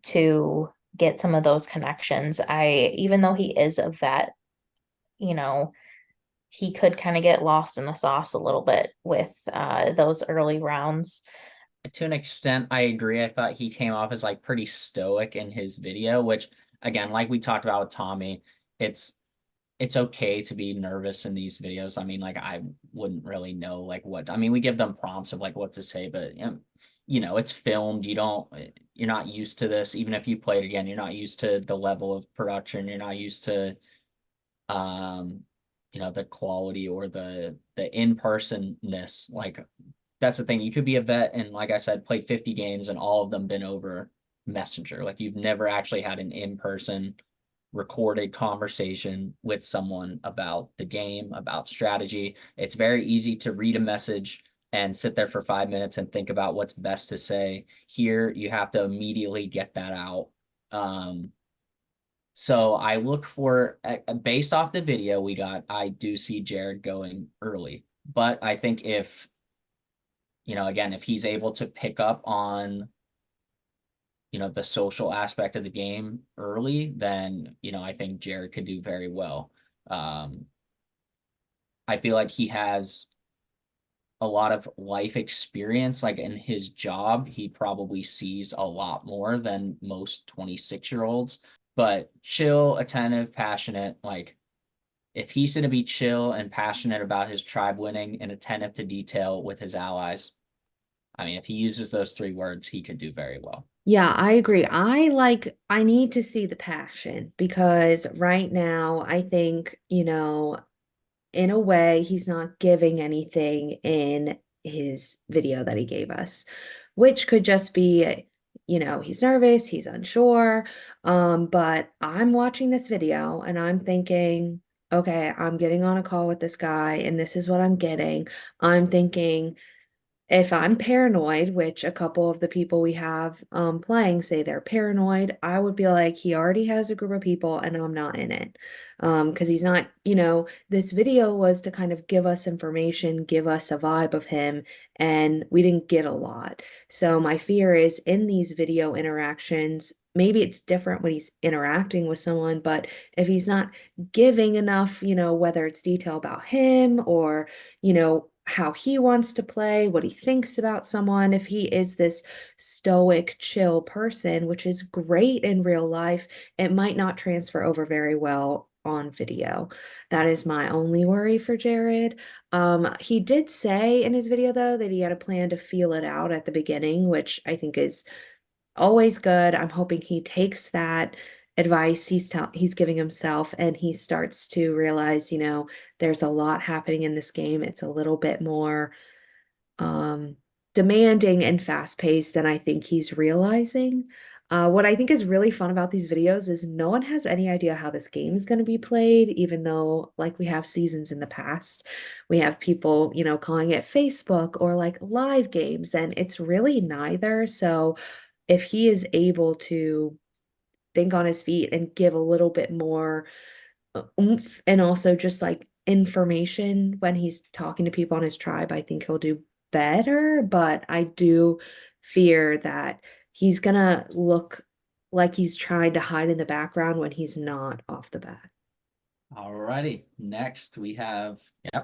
to get some of those connections. Even though he is a vet, you know, he could kind of get lost in the sauce a little bit with those early rounds. To an extent, I agree. I thought he came off as like pretty stoic in his video, which again, like we talked about with Tommy, it's okay to be nervous in these videos. I mean, like I wouldn't really know like what, I mean, we give them prompts of like what to say, but you know, it's filmed. You're not used to this. Even if you play it again, you're not used to the level of production. You're not used to, you know, the quality or the in-personness. Like that's the thing. You could be a vet and like I said, played 50 games and all of them been over Messenger. Like you've never actually had an in-person recorded conversation with someone about the game, about strategy. It's very easy to read a message and sit there for 5 minutes and think about what's best to say. Here, you have to immediately get that out. So I look for, based off the video we got, I do see Jared going early. But I think if, again, if he's able to pick up on, the social aspect of the game early, then, I think Jared could do very well. I feel like he has a lot of life experience, like in his job, he probably sees a lot more than most 26-year-olds, but chill, attentive, passionate. Like if he's going to be chill and passionate about his tribe winning and attentive to detail with his allies, I mean, if he uses those 3 words, he could do very well. Yeah, I agree. I need to see the passion because right now I think, in a way, he's not giving anything in his video that he gave us, which could just be, he's nervous, he's unsure. But I'm watching this video and I'm thinking, okay, I'm getting on a call with this guy and this is what I'm getting. I'm thinking, if I'm paranoid, which a couple of the people we have playing say they're paranoid, I would be like, he already has a group of people and I'm not in it. Because he's not, this video was to kind of give us information, give us a vibe of him, and we didn't get a lot. So my fear is in these video interactions, maybe it's different when he's interacting with someone, but if he's not giving enough, whether it's detail about him or, how he wants to play, what he thinks about someone, if he is this stoic, chill person, which is great in real life, it might not transfer over very well on video. That is my only worry for Jared. He did say in his video, though, that he had a plan to feel it out at the beginning, which I think is always good. I'm hoping he takes that advice he's giving himself and he starts to realize, there's a lot happening in this game. It's a little bit more demanding and fast-paced than I think he's realizing. What I think is really fun about these videos is no one has any idea how this game is going to be played, even though like we have seasons in the past. We have people, calling it Facebook or like live games, and it's really neither. So if he is able to think on his feet and give a little bit more oomph and also just like information when he's talking to people on his tribe, I think he'll do better. But I do fear that he's gonna look like he's trying to hide in the background when he's not off the bat. Alrighty. Next we have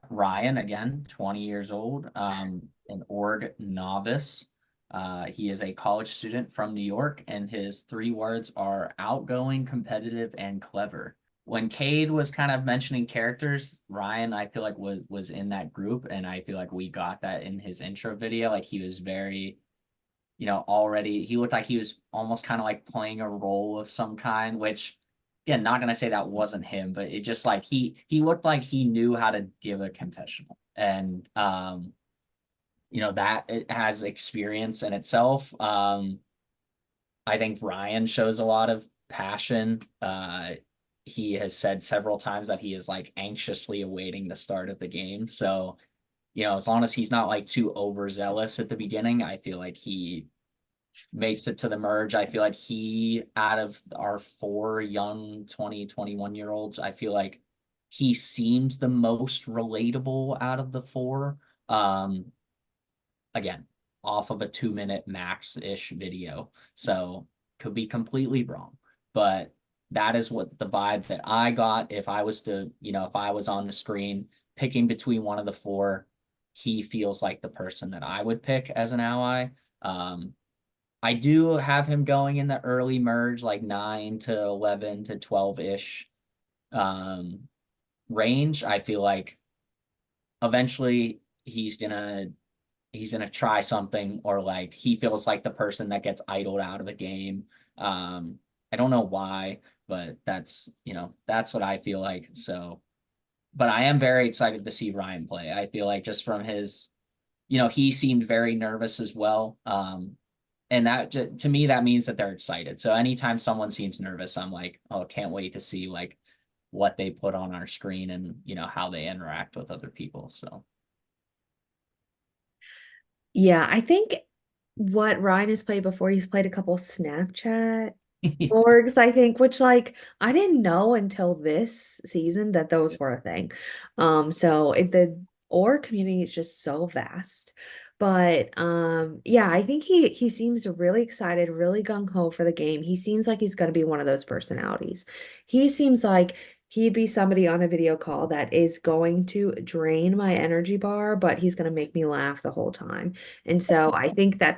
Ryan again, 20 years old, an org novice. He is a college student from New York, and his 3 words are outgoing, competitive, and clever. When Cade was kind of mentioning characters, Ryan, I feel like was in that group, and I feel like we got that in his intro video. Like he was very, already, he looked like he was almost kind of like playing a role of some kind, which, again, not gonna say that wasn't him, but it just like he looked like he knew how to give a confessional, and that it has experience in itself. I think Ryan shows a lot of passion. He has said several times that he is like anxiously awaiting the start of the game. So, as long as he's not like too overzealous at the beginning, I feel like he makes it to the merge. I feel like he, out of our 4 young 20, 21-year-olds, I feel like he seems the most relatable out of the 4. Again, off of a 2-minute max-ish video. So could be completely wrong, but that is what the vibe that I got. If I was to, if I was on the screen picking between one of the 4, he feels like the person that I would pick as an ally. I do have him going in the early merge, like 9 to 11 to 12-ish range. I feel like eventually he's gonna try something, or like he feels like the person that gets idled out of the game. I don't know why, but that's what I feel like. So, but I am very excited to see Ryan play. I feel like just from his, he seemed very nervous as well. And that to me, that means that they're excited. So anytime someone seems nervous, I'm like, oh, can't wait to see like what they put on our screen and how they interact with other people. So Yeah, I think what Ryan has played before, he's played a couple Snapchat orgs, I think, which like I didn't know until this season that those were a thing. So the org community is just so vast. But yeah, I think he seems really excited, really gung-ho for the game. He seems like he's gonna be one of those personalities. He seems like he'd be somebody on a video call that is going to drain my energy bar, but he's gonna make me laugh the whole time. And so I think that,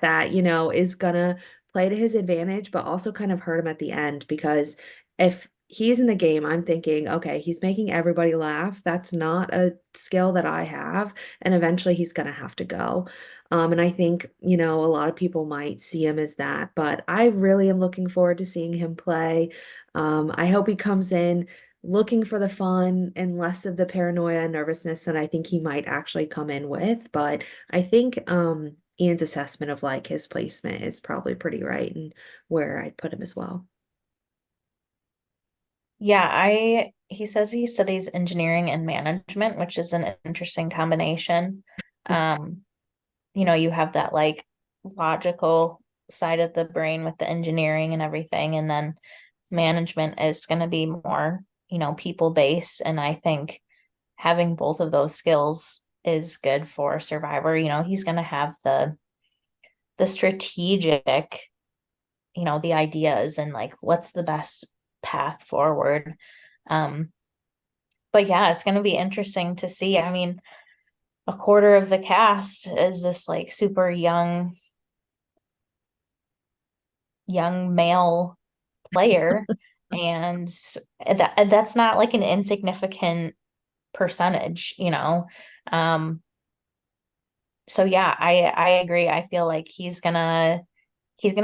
is gonna play to his advantage, but also kind of hurt him at the end because if he's in the game, I'm thinking, okay, he's making everybody laugh. That's not a skill that I have. And eventually he's going to have to go. And I think, a lot of people might see him as that, but I really am looking forward to seeing him play. I hope he comes in looking for the fun and less of the paranoia and nervousness that I think he might actually come in with. But I think Ian's assessment of like his placement is probably pretty right and where I'd put him as well. Yeah, he says he studies engineering and management, which is an interesting combination. Um, you have that like logical side of the brain with the engineering and everything, and then management is going to be more, people based. And I think having both of those skills is good for Survivor. He's going to have the strategic, the ideas and like what's the best path forward. Um, but yeah, it's going to be interesting to see. I mean, a quarter of the cast is this like super young male player, and that's not like an insignificant percentage. So yeah, I agree. I feel like he's gonna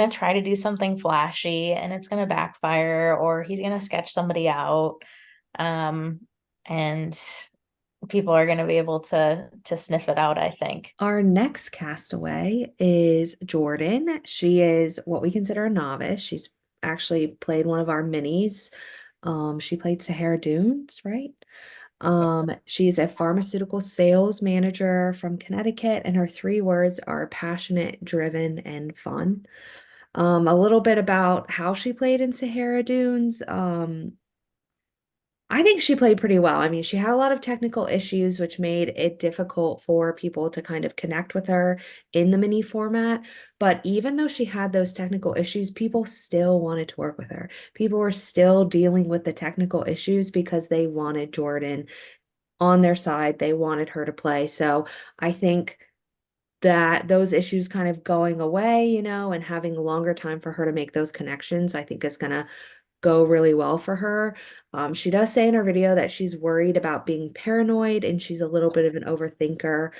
try to do something flashy and it's gonna backfire, or he's gonna sketch somebody out. And people are gonna be able to sniff it out, I think. Our next castaway is Jordyn. She is what we consider a novice. She's actually played one of our minis. She played Sahara Dunes, right? She's a pharmaceutical sales manager from Connecticut, and her 3 words are passionate, driven, and fun. A little bit about how she played in Sahara Dunes. I think she played pretty well. I mean, she had a lot of technical issues, which made it difficult for people to kind of connect with her in the mini format. But even though she had those technical issues, people still wanted to work with her. People were still dealing with the technical issues because they wanted Jordyn on their side. They wanted her to play. So I think that those issues kind of going away, and having a longer time for her to make those connections, I think is going to go really well for her. She does say in her video that she's worried about being paranoid and she's a little bit of an overthinker,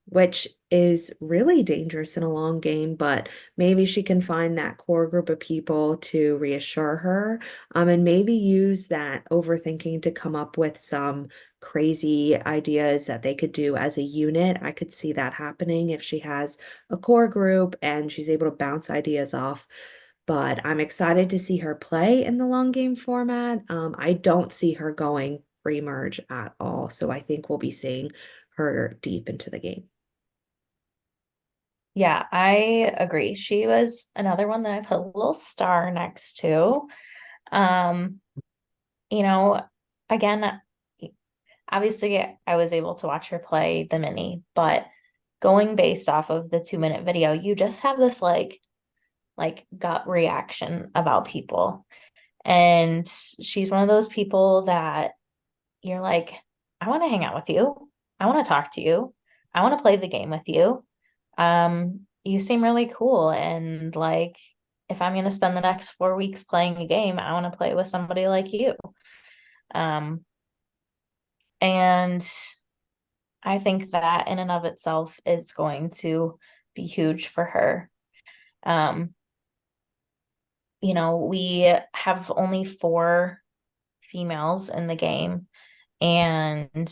which is really dangerous in a long game, but maybe she can find that core group of people to reassure her, and maybe use that overthinking to come up with some crazy ideas that they could do as a unit. I could see that happening if she has a core group and she's able to bounce ideas off. But I'm excited to see her play in the long game format. I don't see her going free merge at all. So I think we'll be seeing her deep into the game. Yeah, I agree. She was another one that I put a little star next to. Um, you know, again, obviously I was able to watch her play the mini, but going based off of the 2-minute video, you just have this like gut reaction about people. And she's one of those people that you're like, I want to hang out with you. I want to talk to you. I want to play the game with you. You seem really cool. And like, if I'm going to spend the next 4 weeks playing a game, I want to play with somebody like you. And I think that in and of itself is going to be huge for her. We have only 4 females in the game, and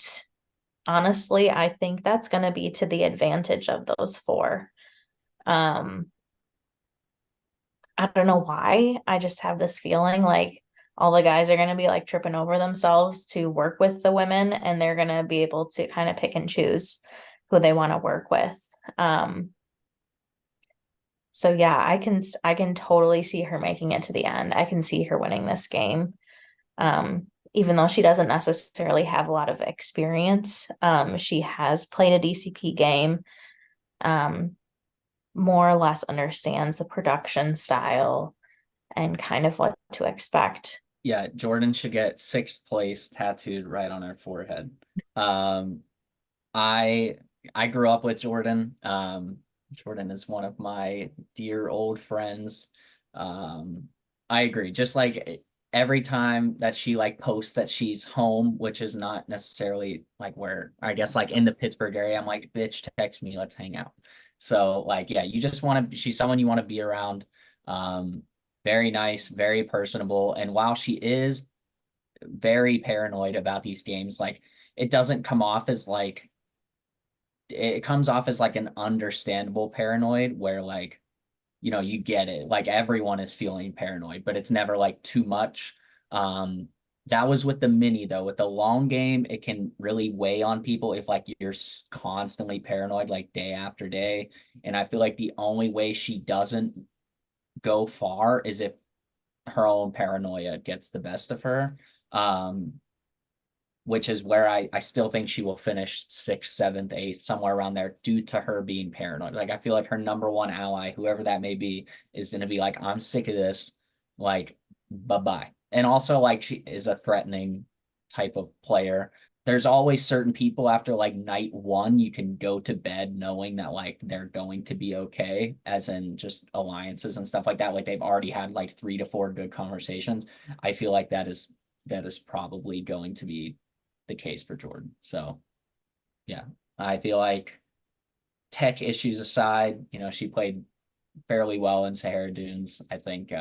honestly, I think that's going to be to the advantage of those 4. I don't know why. I just have this feeling like all the guys are going to be like tripping over themselves to work with the women, and they're going to be able to kind of pick and choose who they want to work with. So yeah, I can totally see her making it to the end. I can see her winning this game. Even though she doesn't necessarily have a lot of experience, she has played a DCP game, more or less understands the production style and kind of what to expect. Yeah, Jordyn should get 6th place tattooed right on her forehead. I grew up with Jordyn. Jordyn is one of my dear old friends. I agree. Just like every time that she like posts that she's home, which is not necessarily like where, I guess like in the Pittsburgh area, I'm like, bitch, text me, let's hang out. So like, yeah, you just want to, she's someone you want to be around. Very nice, very personable. And while she is very paranoid about these games, like it doesn't come off as like, it comes off as like an understandable paranoid where like, you know, you get it. Like everyone is feeling paranoid, but it's never like too much. That was with the mini though. With the long game, it can really weigh on people if like you're constantly paranoid like day after day. And I feel like the only way she doesn't go far is if her own paranoia gets the best of her. Which is where I still think she will finish 6th, 7th, 8th, somewhere around there due to her being paranoid. Like I feel like her number one ally, whoever that may be, is going to be like, I'm sick of this. Like, bye-bye. And also like she is a threatening type of player. There's always certain people after like night 1, you can go to bed knowing that like they're going to be okay, as in just alliances and stuff like that. Like they've already had like 3 to 4 good conversations. I feel like that is probably going to be the case for Jordyn. So yeah, I feel like tech issues aside, you know, she played fairly well in Sahara Dunes. I think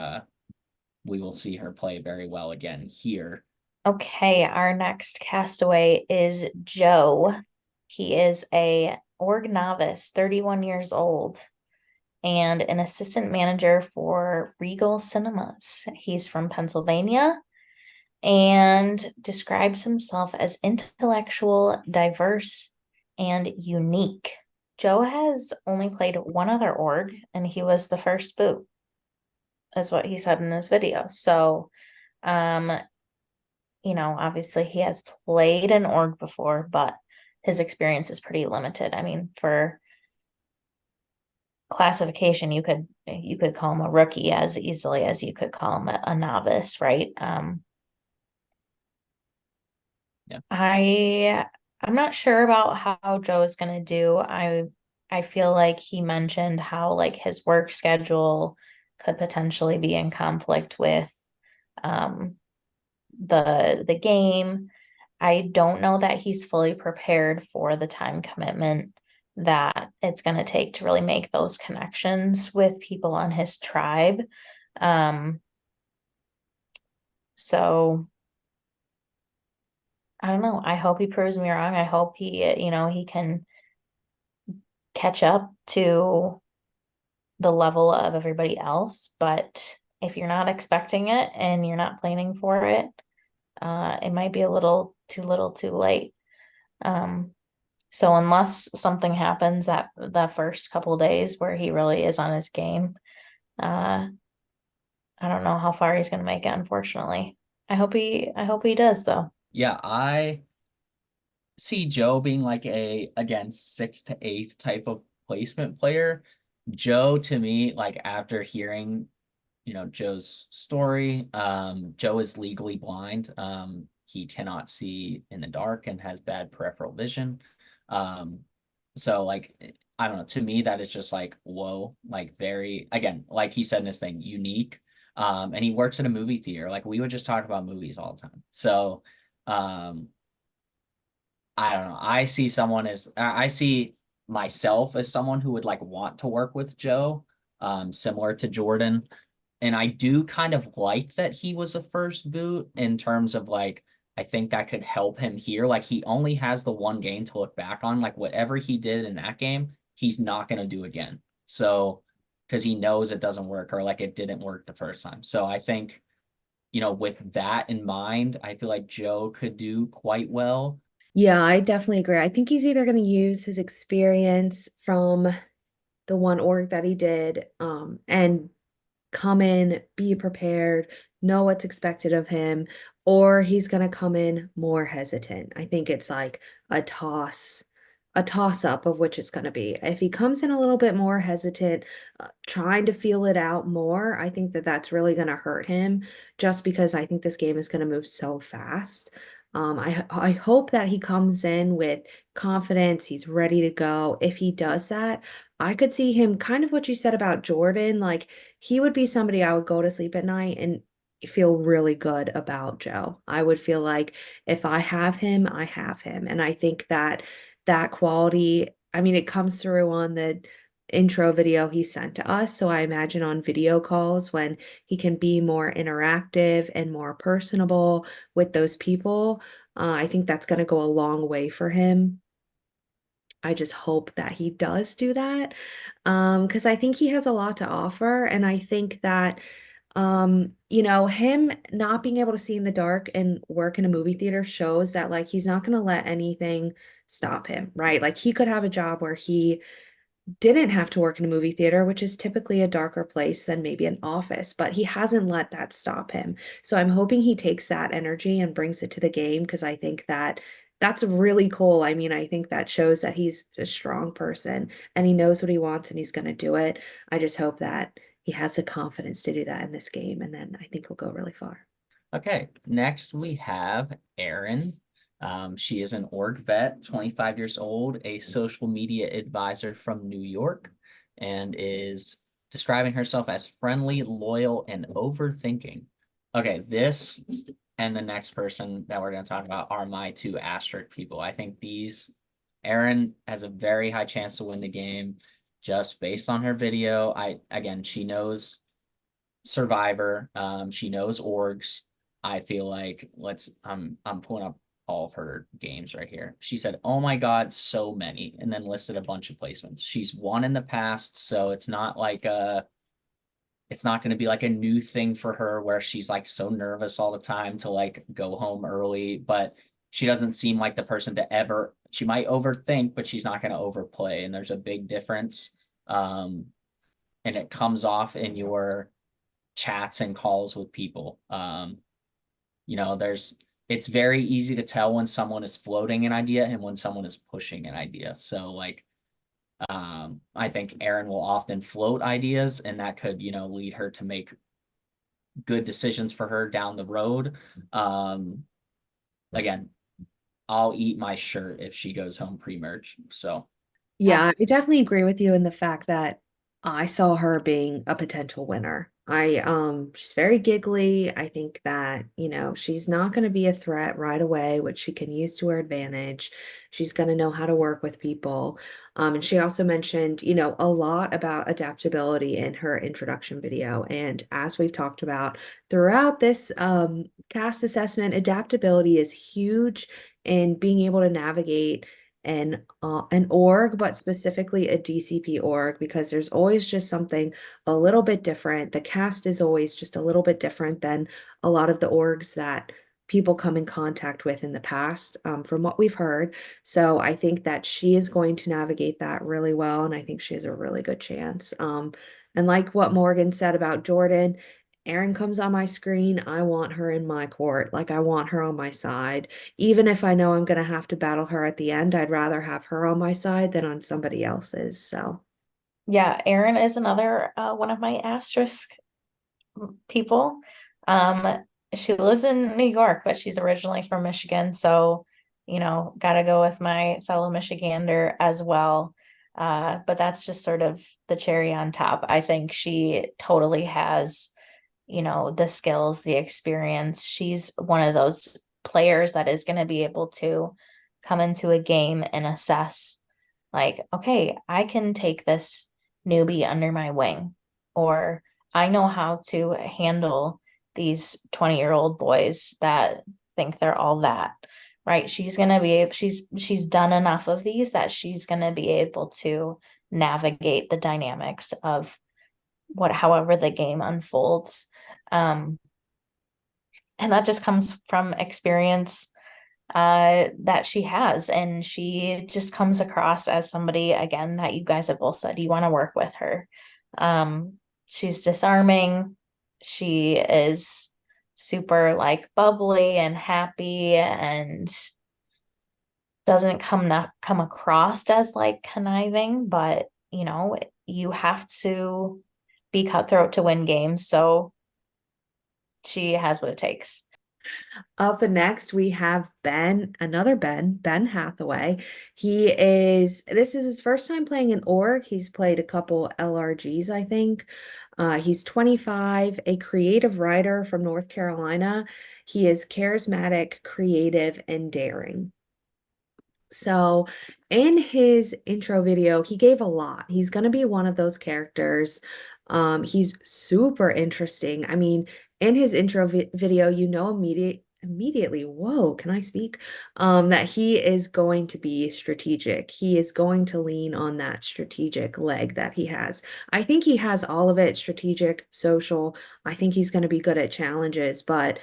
we will see her play very well again here. Okay, our next castaway is Joe. He is a org novice, 31 years old, and an assistant manager for Regal Cinemas. He's from Pennsylvania and describes himself as intellectual, diverse, and unique. Joe has only played one other org, and he was the first boot, is what he said in this video. So, you know, obviously he has played an org before, but his experience is pretty limited. I mean, for classification, you could call him a rookie as easily as you could call him a novice, right? Yeah. I'm not sure about how Joe is going to do. I feel like he mentioned how like his work schedule could potentially be in conflict with the game. I don't know that he's fully prepared for the time commitment that it's going to take to really make those connections with people on his tribe. So I don't know. I hope he proves me wrong. I hope he can catch up to the level of everybody else. But if you're not expecting it and you're not planning for it, it might be a little too late. So unless something happens at the first couple days where he really is on his game, I don't know how far he's going to make it, unfortunately. I hope he does though. Yeah, I see Joe being like again, 6th to 8th type of placement player. Joe, to me, like after hearing, you know, Joe's story, Joe is legally blind. He cannot see in the dark and has bad peripheral vision. So like, I don't know, to me, that is just like, whoa, like very, again, like he said in this thing, unique. And he works in a movie theater. Like we would just talk about movies all the time. So, I don't know. I see myself as someone who would like want to work with Joe, similar to Jordyn. And I do kind of like that he was a first boot in terms of like, I think that could help him here. Like he only has the one game to look back on. Like whatever he did in that game, he's not going to do again. So, because he knows it doesn't work or like it didn't work the first time. So I think, you know, with that in mind, I feel like Joe could do quite well. Yeah, I definitely agree. I think he's either going to use his experience from the one org that he did, and come in, be prepared, know what's expected of him, or he's going to come in more hesitant. I think it's like a toss up of which it's going to be. If he comes in a little bit more hesitant, trying to feel it out more, I think that that's really going to hurt him just because I think this game is going to move so fast. I hope that he comes in with confidence, he's ready to go. If he does that, I could see him kind of what you said about Jordyn, like he would be somebody I would go to sleep at night and feel really good about Joe. I would feel like if I have him, I have him. And I think that that quality, I mean, it comes through on the intro video he sent to us. So I imagine on video calls when he can be more interactive and more personable with those people, I think that's going to go a long way for him. I just hope that he does do that. Because I think he has a lot to offer. And I think that, him not being able to see in the dark and work in a movie theater shows that like he's not going to let anything stop him, right? Like he could have a job where he didn't have to work in a movie theater, which is typically a darker place than maybe an office, but he hasn't let that stop him. So I'm hoping he takes that energy and brings it to the game because I think that that's really cool. I mean, I think that shows that he's a strong person and he knows what he wants and he's going to do it. I just hope that he has the confidence to do that in this game, and then I think he'll go really far. Okay, next we have Erin. She is an org vet, 25 years old, a social media advisor from New York, and is describing herself as friendly, loyal, and overthinking. Okay, this and the next person that we're going to talk about are my two asterisk people. I think Erin has a very high chance to win the game just based on her video. She knows Survivor, she knows orgs. I feel like I'm pulling up all of her games right here. She said, "Oh my God, so many," and then listed a bunch of placements. She's won in the past, so it's not going to be like a new thing for her where she's like so nervous all the time to like go home early, but she doesn't seem like the person to ever, she might overthink, but she's not going to overplay. And there's a big difference. And it comes off in your chats and calls with people. It's very easy to tell when someone is floating an idea and when someone is pushing an idea. So like, I think Erin will often float ideas, and that could, lead her to make good decisions for her down the road. Again, I'll eat my shirt if she goes home pre-merge. So Yeah, I definitely agree with you in the fact that I saw her being a potential winner. She's very giggly. I think that, she's not going to be a threat right away, which she can use to her advantage. She's going to know how to work with people. And she also mentioned, a lot about adaptability in her introduction video. And as we've talked about throughout this cast assessment, adaptability is huge in being able to navigate an org, but specifically a DCP org, because there's always just something a little bit different. The cast is always just a little bit different than a lot of the orgs that people come in contact with in the past, from what we've heard. So I think that she is going to navigate that really well, and I think she has a really good chance. And like what Morgan said about Jordyn, Erin comes on my screen, I want her in my court. Like I want her on my side. Even if I know I'm going to have to battle her at the end, I'd rather have her on my side than on somebody else's. So, Yeah, Erin is another one of my asterisk people. She lives in New York, but she's originally from Michigan, so gotta go with my fellow Michigander as well. But that's just sort of the cherry on top. I think she totally has, the skills, the experience. She's one of those players that is going to be able to come into a game and assess, like, okay, I can take this newbie under my wing, or I know how to handle these 20-year-old boys that think they're all that, right? She's going to be, she's done enough of these that she's going to be able to navigate the dynamics of however the game unfolds. And that just comes from experience. that she has. And she just comes across as somebody, again, that you guys have both said you want to work with her. She's disarming. She is super like bubbly and happy and doesn't come across as like conniving, but you know, you have to be cutthroat to win games. So she has what it takes. Up next, we have another Ben Hathaway. This is his first time playing an org. He's played a couple LRGs, I think. He's 25, a creative writer from North Carolina. He is charismatic, creative, and daring. So in his intro video, he gave a lot. He's going to be one of those characters. He's super interesting. I mean, in his intro video, you know immediately, whoa, can I speak? That he is going to be strategic. He is going to lean on that strategic leg that he has. I think he has all of it, strategic, social. I think he's going to be good at challenges, but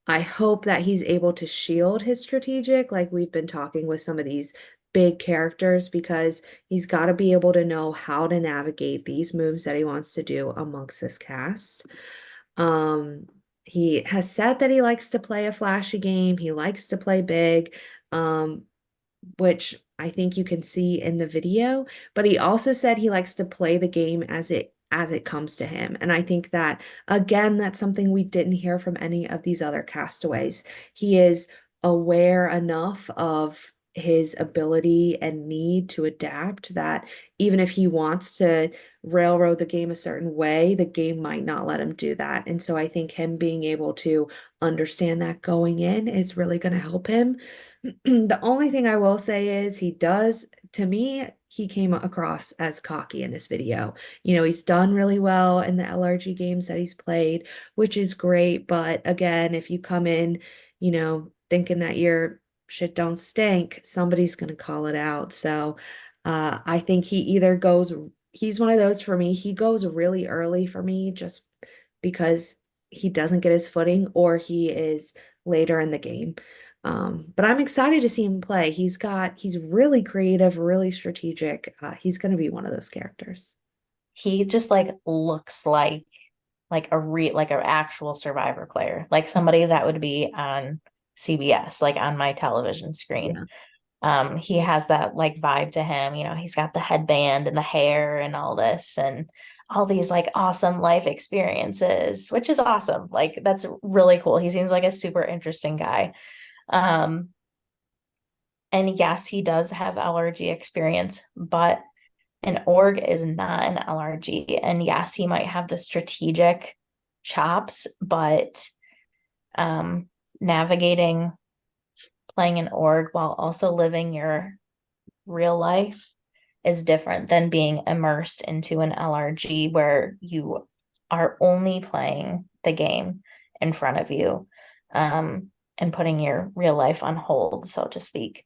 I hope that he's able to shield his strategic, like we've been talking with some of these big characters, because he's got to be able to know how to navigate these moves that he wants to do amongst this cast. He has said that he likes to play a flashy game. He likes to play big, which I think you can see in the video, but he also said he likes to play the game as it comes to him. And I think that, again, that's something we didn't hear from any of these other castaways. He is aware enough of his ability and need to adapt that even if he wants to railroad the game a certain way, the game might not let him do that. And so I think him being able to understand that going in is really going to help him. The only thing I will say is to me, he came across as cocky in this video. You know, he's done really well in the LRG games that he's played, which is great. But again, if you come in, you know, thinking that your shit don't stink, somebody's going to call it out. So I think he's one of those for me. He goes really early for me just because he doesn't get his footing or he is later in the game. But I'm excited to see him play. He's really creative, really strategic. He's going to be one of those characters. He just like looks like an actual Survivor player, like somebody that would be on CBS, like on my television screen. Yeah. He has that like vibe to him. You know, he's got the headband and the hair and all this and all these like awesome life experiences, which is awesome. Like that's really cool. He seems like a super interesting guy. And yes, he does have LRG experience, but an org is not an LRG. And yes, he might have the strategic chops, but navigating playing an org while also living your real life is different than being immersed into an LRG where you are only playing the game in front of you. And putting your real life on hold, so to speak.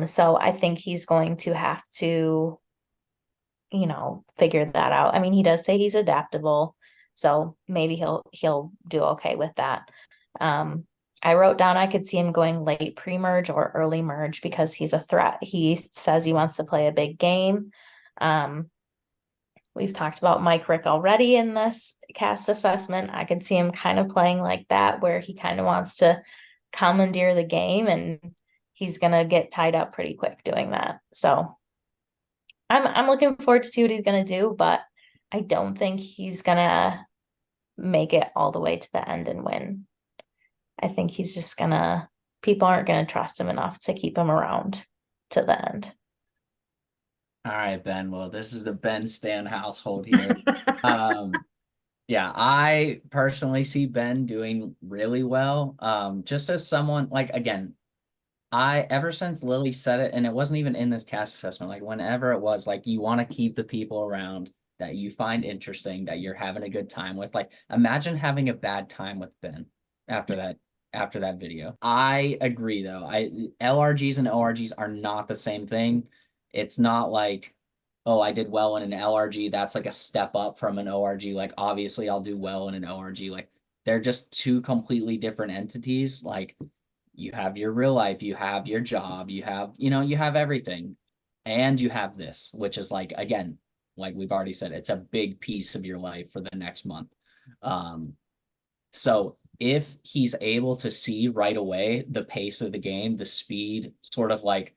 So I think he's going to have to, you know, figure that out. I mean, he does say he's adaptable, so maybe he'll do okay with that. I wrote down I could see him going late pre-merge or early merge because he's a threat. He says he wants to play a big game. We've talked about Mike Rick already in this cast assessment. I could see him kind of playing like that, where he kind of wants to commandeer the game and he's gonna get tied up pretty quick doing that. So I'm looking forward to see what he's gonna do, but I don't think he's gonna make it all the way to the end and win. I think he's just people aren't gonna trust him enough to keep him around to the end. All right, Ben. Well, this is the Ben Stan household here. Yeah, I personally see Ben doing really well. Just as someone like, again, ever since Lilly said it, and it wasn't even in this cast assessment, like whenever it was, like you want to keep the people around that you find interesting, that you're having a good time with. Like, imagine having a bad time with Ben after that video. I agree though. LRGs and ORGs are not the same thing. It's not like, oh, I did well in an LRG. That's like a step up from an ORG. Like, obviously, I'll do well in an ORG. Like, they're just two completely different entities. Like, you have your real life, you have your job, you have, you have everything. And you have this, which is like, again, like we've already said, it's a big piece of your life for the next month. So if he's able to see right away the pace of the game, the speed, sort of like,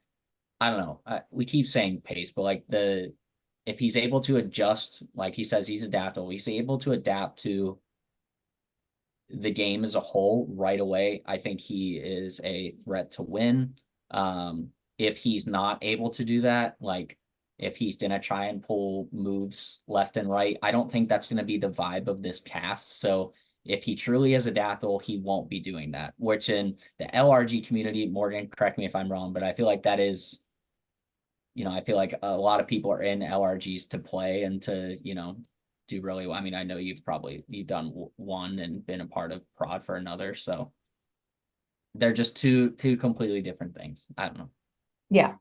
I don't know, we keep saying pace, but like if he's able to adjust, like he says, he's adaptable, he's able to adapt to the game as a whole right away, I think he is a threat to win. If he's not able to do that, like if he's gonna try and pull moves left and right, I don't think that's gonna be the vibe of this cast. So if he truly is adaptable, he won't be doing that. Which in the LRG community, Morgan, correct me if I'm wrong, but I feel like that is, I feel like a lot of people are in LRGs to play and to, do really well. I mean, I know you've done one and been a part of prod for another, so they're just two completely different things. I don't know. Yeah.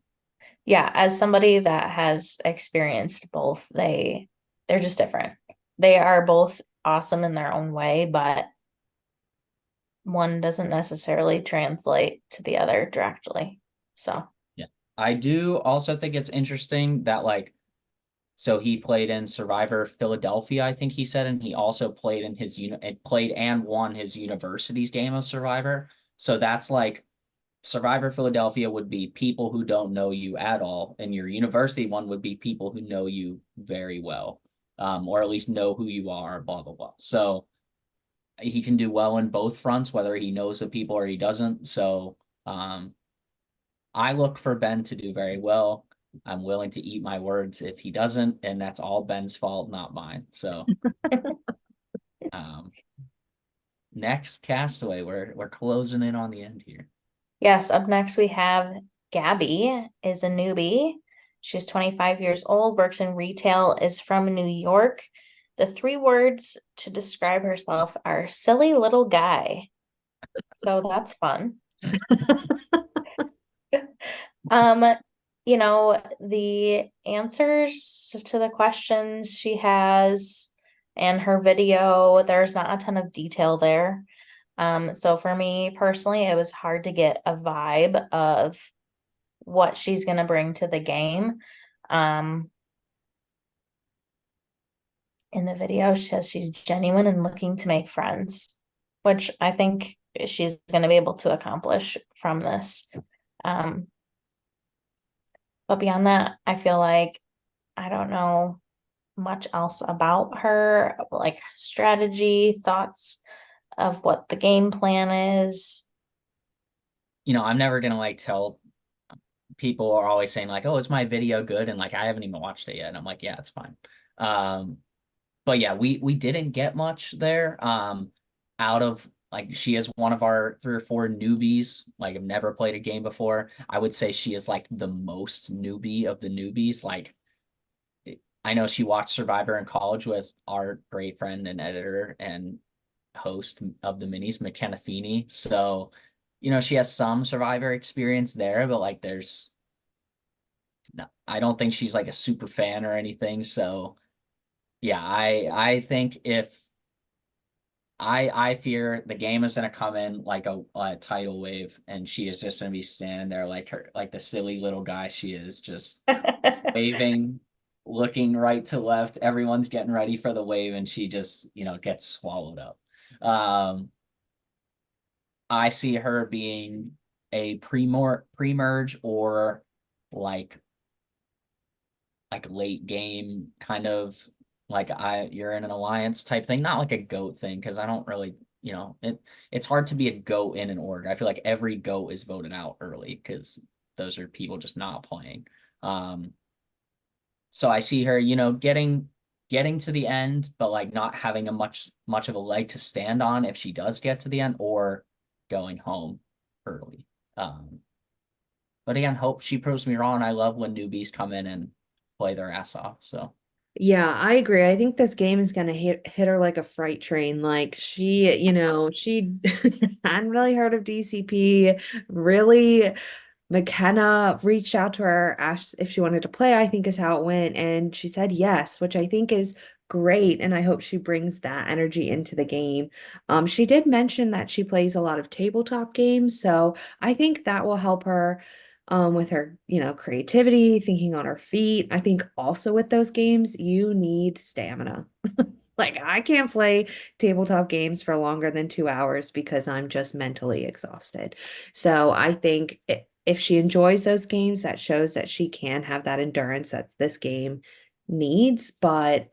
Yeah, as somebody that has experienced both, they're just different. They are both awesome in their own way, but one doesn't necessarily translate to the other directly. So yeah, I do also think it's interesting that like, so he played in Survivor Philadelphia, I think he said, and he also played in played and won his university's game of Survivor. So that's like Survivor Philadelphia would be people who don't know you at all, and your university one would be people who know you very well, or at least know who you are, blah, blah, blah. So he can do well in both fronts, whether he knows the people or he doesn't. So I look for Ben to do very well. I'm willing to eat my words if he doesn't, and that's all Ben's fault, not mine. So next Castaway, we're closing in on the end here. yes, up next we have Gabby is a newbie. She's 25 years old, works in retail, is from New York. The 3 words to describe herself are silly little guy. So that's fun. The answers to the questions she has and her video, there's not a ton of detail there. So for me personally, it was hard to get a vibe of what she's going to bring to the game. In the video, she says she's genuine and looking to make friends, which I think she's going to be able to accomplish from this. But beyond that, I feel like I don't know much else about her, like strategy, thoughts of what the game plan is. I'm never gonna like tell people are always saying like, oh, is my video good? And like I haven't even watched it yet. And I'm like, yeah, it's fine. But yeah, we didn't get much there. Out of like she is one of our 3 or 4 newbies. Like I've never played a game before. I would say she is like the most newbie of the newbies. Like I know she watched Survivor in college with our great friend and editor and host of the minis, McKenna Feeney. So, she has some Survivor experience there, but like I don't think she's like a super fan or anything. So yeah, I think if I fear the game is gonna come in like a tidal wave, and she is just gonna be standing there like the silly little guy she is, just waving, looking right to left. Everyone's getting ready for the wave, and she just gets swallowed up. I see her being a pre-merge or like late game kind of like you're in an alliance type thing, not like a GOAT thing, because I don't really, it's hard to be a GOAT in an org. I feel like every GOAT is voted out early because those are people just not playing. So I see her, getting to the end, but like not having a much of a leg to stand on if she does get to the end, or going home early. But again, hope she proves me wrong. I love when newbies come in and play their ass off. So yeah, I agree. I think this game is gonna hit her like a freight train. Like she hadn't really heard of DCP. Really, McKenna reached out to her, asked if she wanted to play, I think is how it went, and she said yes, which I think is great, and I hope she brings that energy into the game. She did mention that she plays a lot of tabletop games, so I think that will help her with her, creativity, thinking on her feet. I think also with those games, you need stamina. Like, I can't play tabletop games for longer than 2 hours because I'm just mentally exhausted. So I think if she enjoys those games, that shows that she can have that endurance that this game needs. But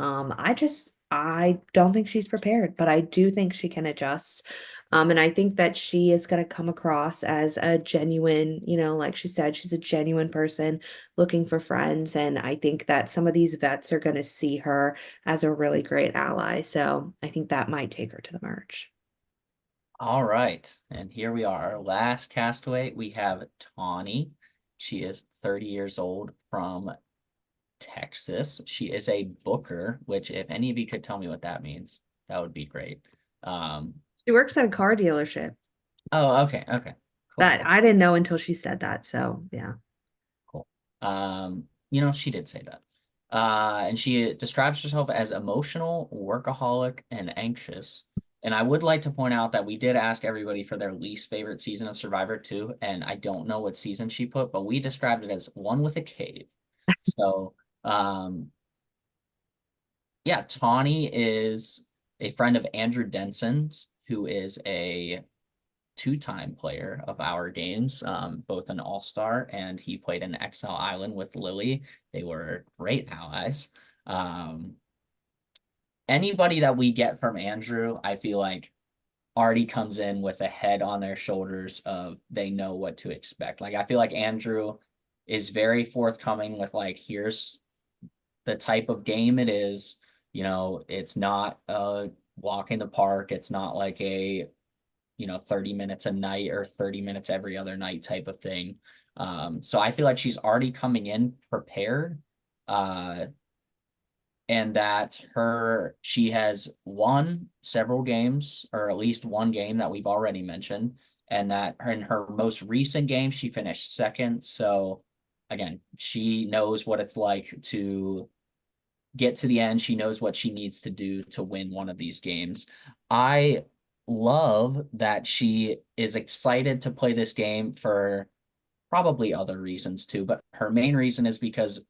I don't think she's prepared, but I do think she can adjust. And I think that she is going to come across as a genuine, like she said, she's a genuine person looking for friends. And I think that some of these vets are going to see her as a really great ally. So I think that might take her to the merge. All right. And here we are. Our last castaway, we have Tawni. She is 30 years old from Texas. She is a booker, which if any of you could tell me what that means, that would be great. She works at a car dealership. Oh, okay. Okay. Cool. That I didn't know until she said that. So yeah. Cool. She did say that. And she describes herself as emotional, workaholic, and anxious. And I would like to point out that we did ask everybody for their least favorite season of Survivor 2, and I don't know what season she put, but we described it as one with a cave. So, yeah, Tawni is a friend of Andrew Denson's, who is a two-time player of our games, both an all-star, and he played in Exile Island with Lilly. They were great allies. Anybody that we get from Andrew, I feel like already comes in with a head on their shoulders of they know what to expect. Like, I feel like Andrew is very forthcoming with like, here's the type of game it is. It's not a walk in the park. It's not like a 30 minutes a night or 30 minutes every other night type of thing. So I feel like she's already coming in prepared, and that she has won several games, or at least one game that we've already mentioned, and that in her most recent game, she finished second. So again, she knows what it's like to get to the end. She knows what she needs to do to win one of these games. I love that she is excited to play this game for probably other reasons too, but her main reason is because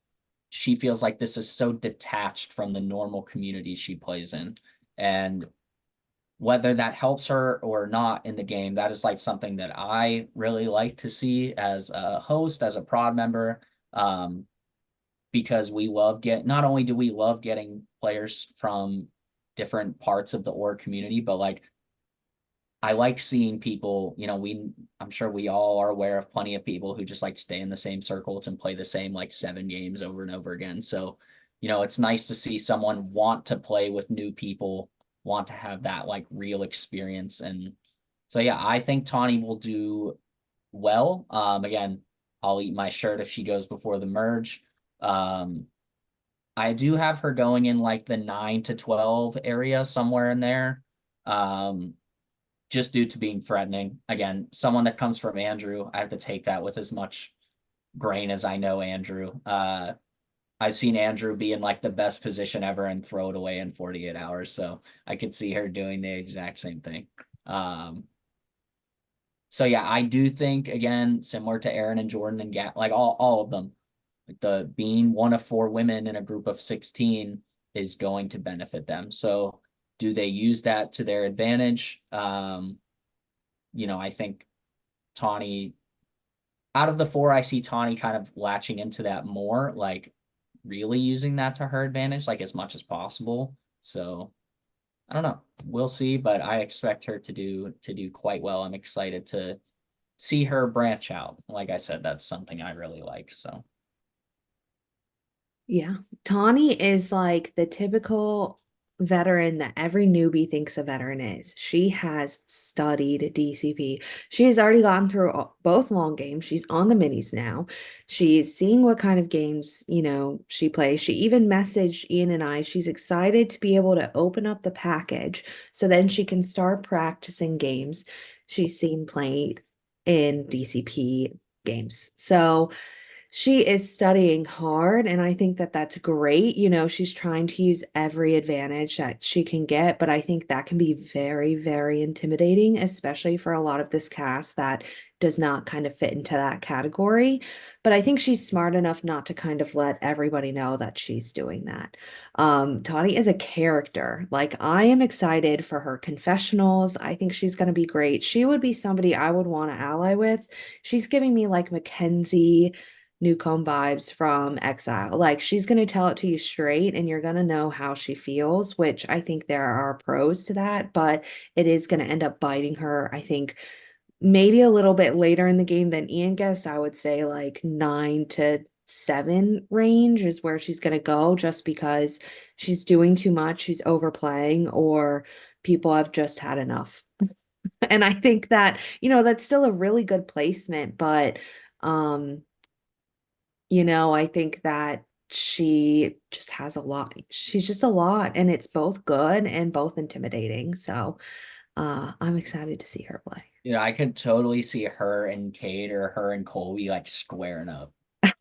she feels like this is so detached from the normal community she plays in. And whether that helps her or not in the game, that is like something that I really like to see as a host, as a prod member, because not only do we love getting players from different parts of the org community, but like, I like seeing people, I'm sure we all are aware of plenty of people who just like stay in the same circles and play the same like 7 games over and over again. So, it's nice to see someone want to play with new people, want to have that like real experience. And so, yeah, I think Tawni will do well. Again, I'll eat my shirt if she goes before the merge. I do have her going in like the 9 to 12 area, somewhere in there. Just due to being threatening. Again, someone that comes from Andrew, I have to take that with as much grain as I know Andrew. I've seen Andrew be in like the best position ever and throw it away in 48 hours. So I could see her doing the exact same thing. So yeah, I do think, again, similar to Erin and Jordyn and like all of them, like being one of 4 women in a group of 16 is going to benefit them. So do they use that to their advantage? I think Tawni, out of the 4, I see Tawni kind of latching into that more, like really using that to her advantage, like as much as possible. So I don't know. We'll see, but I expect her to do quite well. I'm excited to see her branch out. Like I said, that's something I really like. So Yeah. Tawni is like the typical veteran that every newbie thinks a veteran is. She has studied DCP. She has already gone through both long games. She's on the minis now. She's seeing what kind of games, she plays. She even messaged Ian and I. She's excited to be able to open up the package so then she can start practicing games she's seen played in DCP games. So She is studying hard, and I think that that's great. You know, she's trying to use every advantage that she can get, but I think that can be very, very intimidating, especially for a lot of this cast that does not kind of fit into that category. But I think she's smart enough not to kind of let everybody know that she's doing that. Tawni is a character. Like, I am excited for her confessionals. I think she's going to be great. She would be somebody I would want to ally with. She's giving me like Mackenzie Newcomb vibes from Exile. Like, she's going to tell it to you straight and you're going to know how she feels, which I think there are pros to that, but it is going to end up biting her. I think maybe a little bit later in the game than Ian guessed. I would say like 9 to 7 range is where she's going to go, just because she's doing too much, she's overplaying, or people have just had enough. And I think that, that's still a really good placement, but I think that she just has a lot. She's just a lot, and it's both good and both intimidating. So I'm excited to see her play. I could totally see her and Cade or her and Kolby like squaring up.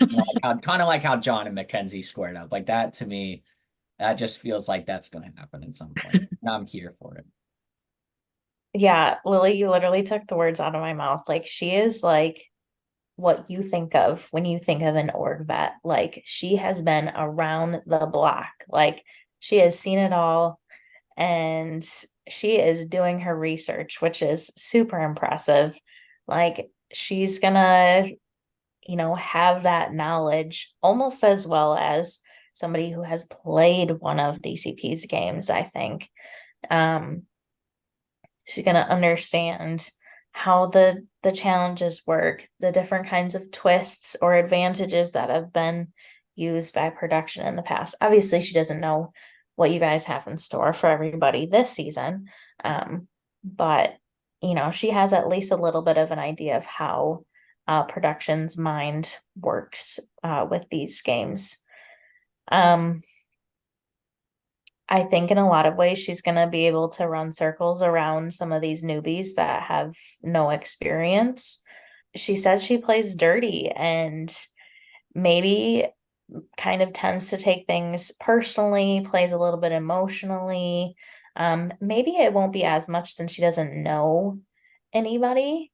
Kind of like how John and Mackenzie squared up. Like, that to me, that just feels like that's going to happen at some point. And I'm here for it. Yeah, Lily, you literally took the words out of my mouth. Like, she is like what you think of when you think of an org vet. Like, she has been around the block. Like, she has seen it all, and she is doing her research, which is super impressive. Like, she's gonna, have that knowledge almost as well as somebody who has played one of DCP's games, I think. She's going to understand how the challenges work, the different kinds of twists or advantages that have been used by production in the past. Obviously, she doesn't know what you guys have in store for everybody this season. But, she has at least a little bit of an idea of how production's mind works with these games. I think in a lot of ways, she's going to be able to run circles around some of these newbies that have no experience. She said she plays dirty and maybe kind of tends to take things personally, plays a little bit emotionally. Maybe it won't be as much since she doesn't know anybody.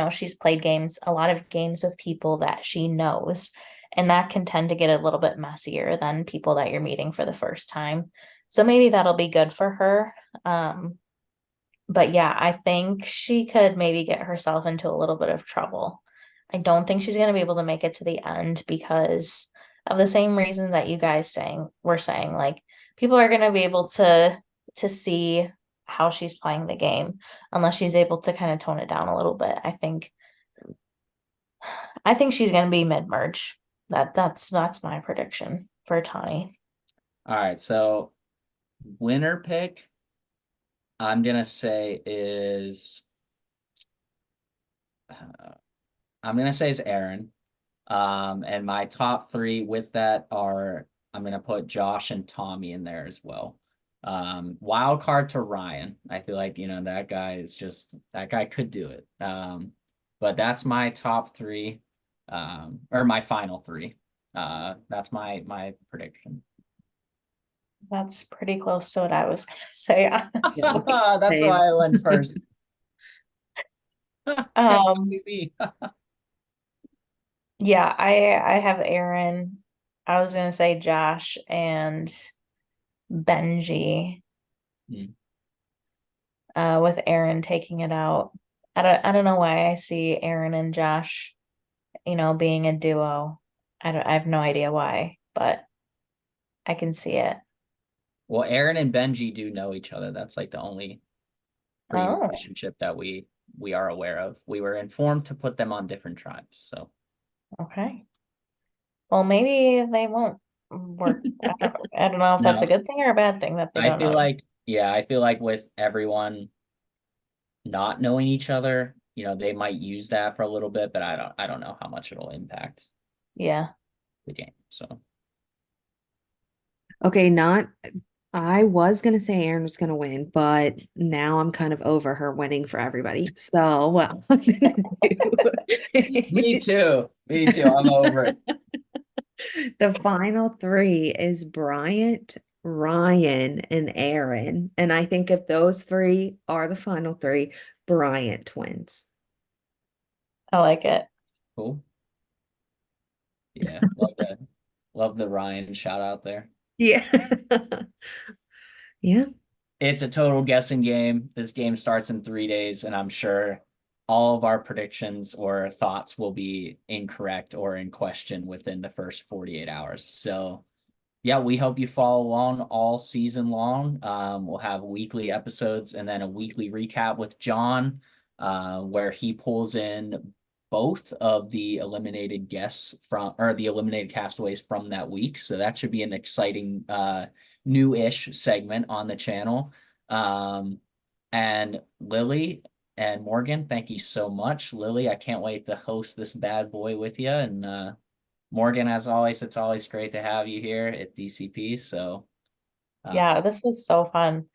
She's played a lot of games with people that she knows, and that can tend to get a little bit messier than people that you're meeting for the first time. So maybe that'll be good for her. But yeah, I think she could maybe get herself into a little bit of trouble. I don't think she's going to be able to make it to the end because of the same reason that you guys were saying, like, people are going to be able to see how she's playing the game unless she's able to kind of tone it down a little bit. I think she's going to be mid-merge. That's my prediction for Tawni. All right, so winner pick, I'm gonna say is Erin. And my top three with that are, I'm gonna put Josh and Tommy in there as well. Wild card to Ryan. I feel like that guy could do it. But that's my top three. Or my final three. That's my prediction. That's pretty close to what I was gonna say, honestly. That's why I went first. Yeah, I have Erin. I was gonna say Josh and Benji. With Erin taking it out. I don't know why I see Erin and Josh, being a duo. I have no idea why, but I can see it. Well, Erin and Benji do know each other. That's like the only relationship that we are aware of. We were informed to put them on different tribes. So okay. Well, maybe they won't work. I don't know if that's a good thing or a bad thing that they don't know. I feel like with everyone not knowing each other, they might use that for a little bit, but I don't know how much it'll impact the game. So okay, not I was gonna say Erin was gonna win, but now I'm kind of over her winning for everybody. So, well, I'm gonna Me do- too. Me too. I'm over it. The final three is Bryant, Ryan, and Erin. And I think if those three are the final three, Bryant wins. I like it. Cool. Yeah. Love the Ryan shout out there. Yeah. Yeah. It's a total guessing game. This game starts in 3 days, and I'm sure all of our predictions or thoughts will be incorrect or in question within the first 48 hours. So, yeah, we hope you follow along all season long. We'll have weekly episodes and then a weekly recap with John, where he pulls in both of the eliminated guests from, or the eliminated castaways from that week. So that should be an exciting new-ish segment on the channel. And Lily and Morgan, thank you so much. Lily, I can't wait to host this bad boy with you. And Morgan, as always, it's always great to have you here at DCP. So Yeah, this was so fun.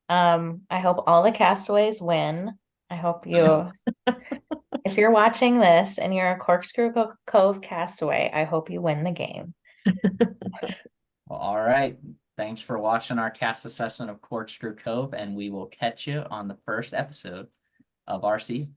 I hope all the castaways win. I hope you, if you're watching this and you're a Corkscrew Cove castaway, I hope you win the game. well, all right. Thanks for watching our cast assessment of Corkscrew Cove, and we will catch you on the first episode of our season.